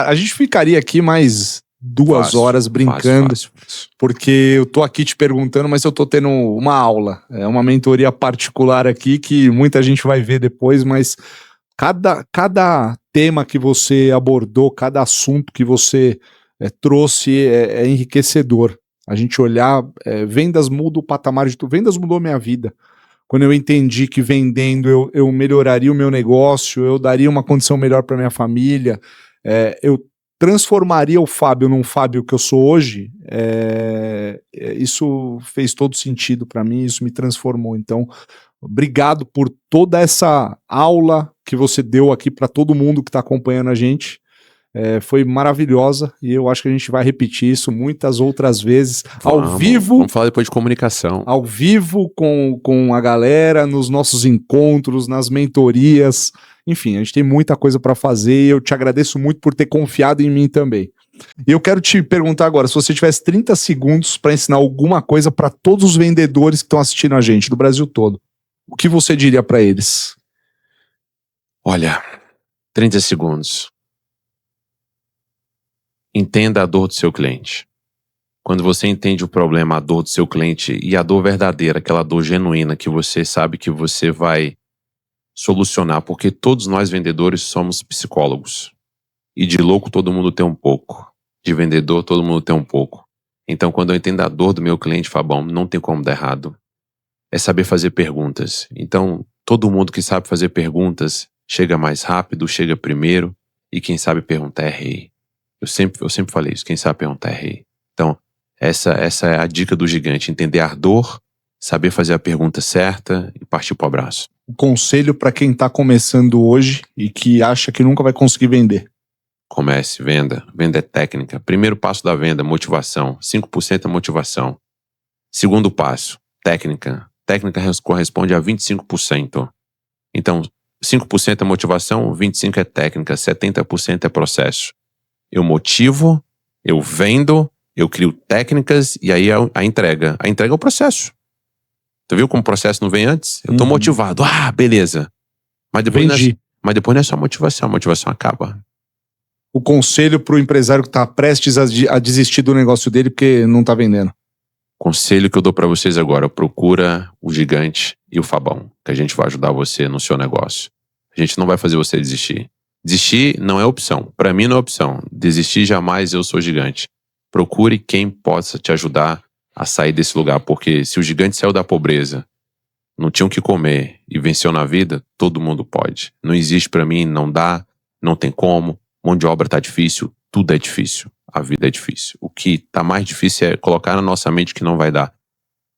A gente ficaria aqui mais 2 horas brincando, fácil. Porque eu tô aqui te perguntando, mas eu tô tendo uma aula. É uma mentoria particular aqui que muita gente vai ver depois, mas cada tema que você abordou, cada assunto que você trouxe é enriquecedor. A gente olhar, vendas muda o patamar de tudo. Vendas mudou minha vida. Quando eu entendi que vendendo eu melhoraria o meu negócio, eu daria uma condição melhor para minha família, eu transformaria o Fábio num Fábio que eu sou hoje, isso fez todo sentido para mim, isso me transformou. Então, obrigado por toda essa aula que você deu aqui para todo mundo que está acompanhando a gente. Foi maravilhosa e eu acho que a gente vai repetir isso muitas outras vezes, ao vivo. Vamos falar depois de comunicação. Ao vivo com a galera, nos nossos encontros, nas mentorias. Enfim, a gente tem muita coisa para fazer e eu te agradeço muito por ter confiado em mim também. E eu quero te perguntar agora, se você tivesse 30 segundos para ensinar alguma coisa para todos os vendedores que estão assistindo a gente, do Brasil todo, o que você diria para eles? Olha, 30 segundos. Entenda a dor do seu cliente. Quando você entende o problema, a dor do seu cliente e a dor verdadeira, aquela dor genuína que você sabe que você vai solucionar, porque todos nós vendedores somos psicólogos. E de louco todo mundo tem um pouco. De vendedor todo mundo tem um pouco. Então quando eu entendo a dor do meu cliente, Fabão, não tem como dar errado. É saber fazer perguntas. Então todo mundo que sabe fazer perguntas chega mais rápido, chega primeiro. E quem sabe perguntar é rei. Eu sempre falei isso, quem sabe perguntar é rei. Então essa é a dica do gigante. Entender a dor, saber fazer a pergunta certa e partir pro abraço. Um conselho para quem está começando hoje e que acha que nunca vai conseguir vender. Comece, venda. Venda é técnica. Primeiro passo da venda, motivação. 5% é motivação. Segundo passo, técnica. Técnica corresponde a 25%. Então, 5% é motivação, 25% é técnica, 70% é processo. Eu motivo, eu vendo, eu crio técnicas e aí a entrega. A entrega é o processo. Tu viu como o processo não vem antes? Eu tô motivado. Ah, beleza. Mas depois não é só motivação. A motivação acaba. O conselho pro empresário que tá prestes a desistir do negócio dele porque não tá vendendo. Conselho que eu dou pra vocês agora. Procura o gigante e o Fabão. Que a gente vai ajudar você no seu negócio. A gente não vai fazer você desistir. Desistir não é opção. Pra mim não é opção. Desistir jamais, eu sou gigante. Procure quem possa te ajudar a sair desse lugar. Porque se o gigante saiu da pobreza, não tinha o que comer e venceu na vida, todo mundo pode. Não existe pra mim, não dá, não tem como. Mão de obra tá difícil, tudo é difícil. A vida é difícil. O que tá mais difícil é colocar na nossa mente que não vai dar.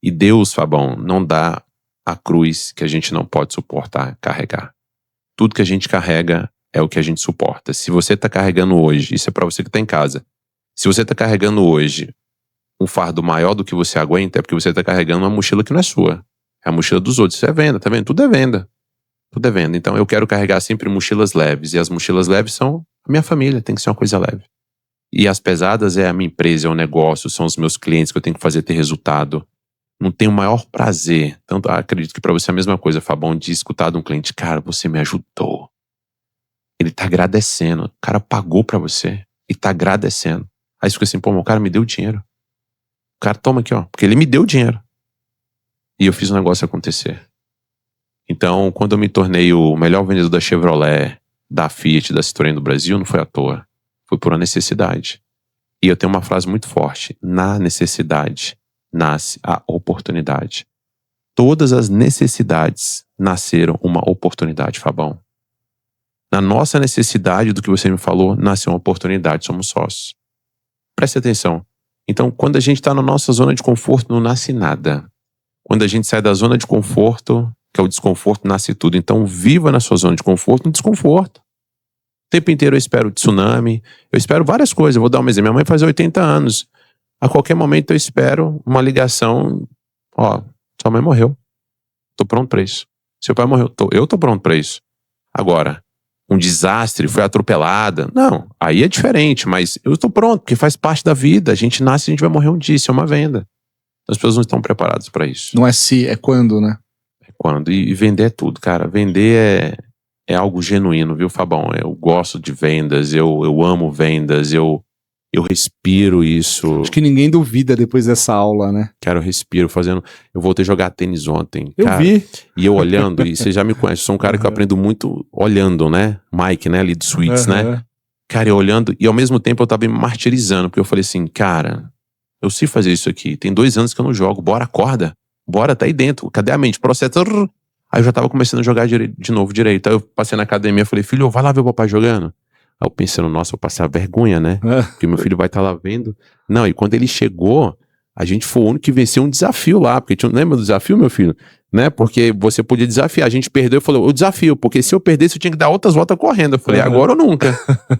E Deus, Fabão, não dá a cruz que a gente não pode suportar carregar. Tudo que a gente carrega é o que a gente suporta. Se você tá carregando hoje, isso é pra você que tá em casa. Se você tá carregando hoje um fardo maior do que você aguenta, é porque você tá carregando uma mochila que não é sua. É a mochila dos outros. Isso é venda, tá vendo? Tudo é venda. Tudo é venda. Então eu quero carregar sempre mochilas leves. E as mochilas leves são a minha família, tem que ser uma coisa leve. E as pesadas é a minha empresa, é o negócio, são os meus clientes que eu tenho que fazer ter resultado. Não tenho o maior prazer. Tanto acredito que pra você é a mesma coisa, Fabão, de escutar de um cliente, cara, você me ajudou. Ele tá agradecendo. O cara pagou pra você e tá agradecendo. Aí você fica assim, pô, meu cara me deu dinheiro. O cara, toma aqui, ó, porque ele me deu dinheiro. E eu fiz o negócio acontecer. Então, quando eu me tornei o melhor vendedor da Chevrolet, da Fiat, da Citroën do Brasil, não foi à toa. Foi por uma necessidade. E eu tenho uma frase muito forte. Na necessidade nasce a oportunidade. Todas as necessidades nasceram uma oportunidade, Fabão. Na nossa necessidade do que você me falou, nasceu uma oportunidade, somos sócios. Preste atenção. Então, quando a gente está na nossa zona de conforto, não nasce nada. Quando a gente sai da zona de conforto, que é o desconforto, nasce tudo. Então, viva na sua zona de conforto, no desconforto. O tempo inteiro eu espero tsunami, eu espero várias coisas. Eu vou dar um exemplo. Minha mãe faz 80 anos. A qualquer momento eu espero uma ligação. Ó, sua mãe morreu. Tô pronto pra isso. Seu pai morreu. Eu tô pronto pra isso. Agora, um desastre, foi atropelada. Não, aí é diferente, mas eu tô pronto, porque faz parte da vida. A gente nasce e a gente vai morrer um dia, isso é uma venda. As pessoas não estão preparadas pra isso. Não é se, é quando, né? É quando. E vender é tudo, cara. Vender é algo genuíno, viu, Fabão? Eu gosto de vendas, eu amo vendas, eu respiro isso. Acho que ninguém duvida depois dessa aula, né? Cara, eu respiro fazendo. Eu voltei a jogar tênis ontem. Eu cara, vi. E eu olhando, e você já me conhece, eu sou um cara que eu aprendo muito olhando, né? Mike, né? Ali do Suites, né? Cara, eu olhando, e ao mesmo tempo eu tava me martirizando, porque eu falei assim, cara, eu sei fazer isso aqui. Tem 2 anos que eu não jogo. Bora, acorda. Bora, tá aí dentro. Cadê a mente? Processo. Aí eu já tava começando a jogar de novo direito. Aí eu passei na academia e falei, filho, vai lá ver o papai jogando. Aí eu pensando, nossa, eu passei a vergonha, né? Porque meu filho vai estar lá vendo. Não, e quando ele chegou, A gente foi o único que venceu um desafio lá, porque não lembra do desafio, meu filho? Né? Porque você podia desafiar, a gente perdeu e falou, o desafio, porque se eu perdesse eu tinha que dar outras voltas correndo. Eu falei, agora ou nunca.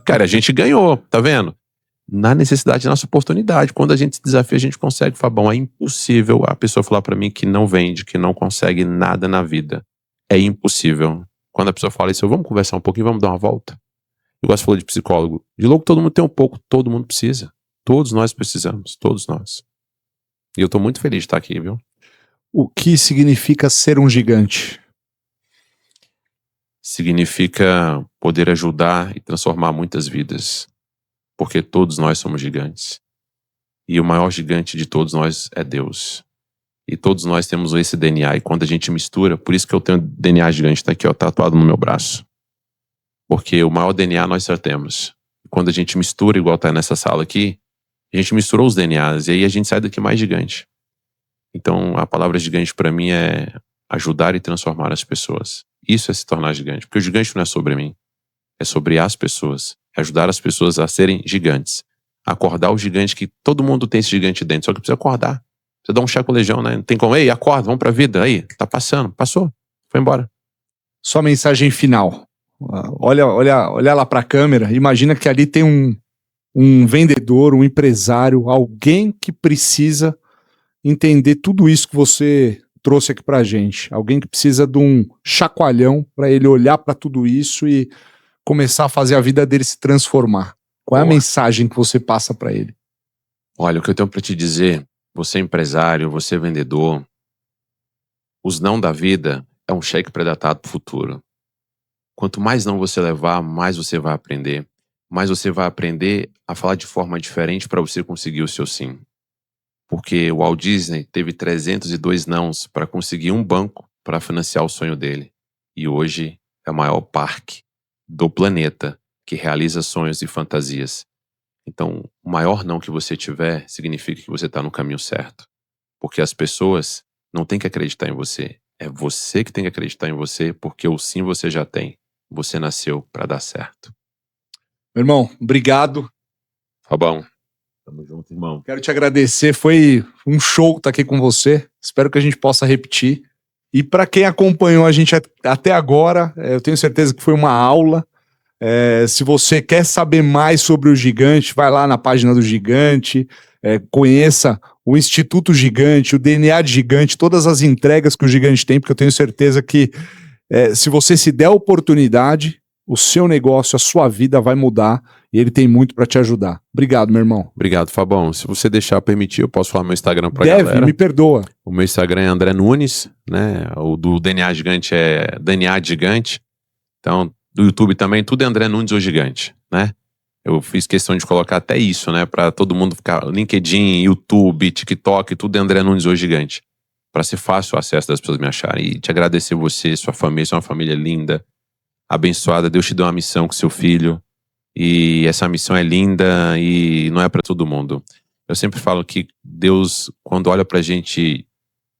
Cara, a gente ganhou, tá vendo? Na necessidade da nossa oportunidade. Quando a gente se desafia, a gente consegue, Fabão. É impossível a pessoa falar pra mim que não vende, que não consegue nada na vida. É impossível. Quando a pessoa fala isso, vamos conversar um pouquinho, vamos dar uma volta. Igual você falou de psicólogo. De louco todo mundo tem um pouco, todo mundo precisa. Todos nós precisamos, todos nós. E eu tô muito feliz de estar aqui, viu? O que significa ser um gigante? Significa poder ajudar e transformar muitas vidas. Porque todos nós somos gigantes. E o maior gigante de todos nós é Deus. E todos nós temos esse DNA. E quando a gente mistura, por isso que eu tenho DNA gigante, tá aqui, ó, tatuado no meu braço. Porque o maior DNA nós só temos. E quando a gente mistura, igual tá nessa sala aqui, a gente misturou os DNAs. E aí a gente sai daqui mais gigante. Então a palavra gigante pra mim é ajudar e transformar as pessoas. Isso é se tornar gigante. Porque o gigante não é sobre mim. É sobre as pessoas. É ajudar as pessoas a serem gigantes. Acordar o gigante, que todo mundo tem esse gigante dentro. Só que precisa acordar. Precisa dar um chacolejão, né? Não tem como. Ei, acorda, vamos pra vida. Aí, tá passando. Passou. Foi embora. Sua mensagem final. Olha lá pra câmera. Imagina que ali tem um vendedor, um empresário, alguém que precisa entender tudo isso que você trouxe aqui pra gente. Alguém que precisa de um chacoalhão pra ele olhar pra tudo isso e começar a fazer a vida dele se transformar. Qual é a mensagem que você passa pra ele? Olha, o que eu tenho pra te dizer, você é empresário, você é vendedor, os não da vida é um cheque pré-datado pro futuro. Quanto mais não você levar, mais você vai aprender. Mais você vai aprender a falar de forma diferente para você conseguir o seu sim. Porque o Walt Disney teve 302 nãos para conseguir um banco para financiar o sonho dele. E hoje é o maior parque do planeta que realiza sonhos e fantasias. Então, o maior não que você tiver significa que você está no caminho certo. Porque as pessoas não têm que acreditar em você. É você que tem que acreditar em você, porque o sim você já tem. Você nasceu para dar certo. Meu irmão, obrigado. Fabão, tamo junto, irmão. Quero te agradecer, foi um show estar aqui com você. Espero que a gente possa repetir. E para quem acompanhou a gente até agora, eu tenho certeza que foi uma aula. Se você quer saber mais sobre o Gigante, vai lá na página do Gigante, conheça o Instituto Gigante, o DNA de Gigante, todas as entregas que o Gigante tem, porque eu tenho certeza que se você se der a oportunidade, o seu negócio, a sua vida vai mudar e ele tem muito para te ajudar. Obrigado, meu irmão. Obrigado, Fabão. Se você deixar permitir, eu posso falar meu Instagram pra galera. Deve, me perdoa. O meu Instagram é André Nunes, né? O do DNA Gigante é DNA Gigante. Então, do YouTube também, tudo é André Nunes ou Gigante, né? Eu fiz questão de colocar até isso, né? Pra todo mundo ficar, LinkedIn, YouTube, TikTok, tudo é André Nunes ou Gigante. Pra ser fácil o acesso das pessoas me acharem. E te agradecer você, sua família, uma família linda, abençoada. Deus te deu uma missão com seu filho. E essa missão é linda e não é pra todo mundo. Eu sempre falo que Deus, quando olha pra gente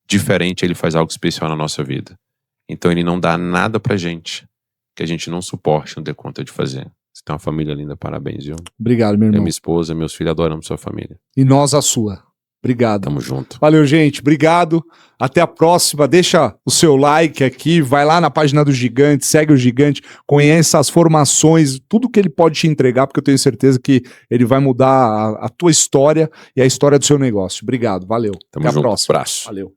diferente, Ele faz algo especial na nossa vida. Então Ele não dá nada pra gente que a gente não suporte, não dê conta de fazer. Você tem uma família linda, parabéns, viu? Obrigado, meu irmão. Minha esposa, meus filhos, adoramos sua família. E nós a sua. Obrigado. Tamo junto. Valeu, gente. Obrigado. Até a próxima. Deixa o seu like aqui. Vai lá na página do Gigante. Segue o Gigante. Conheça as formações. Tudo que ele pode te entregar, porque eu tenho certeza que ele vai mudar a tua história e a história do seu negócio. Obrigado. Valeu. Tamo Até a junto. próxima. Abraço. Valeu.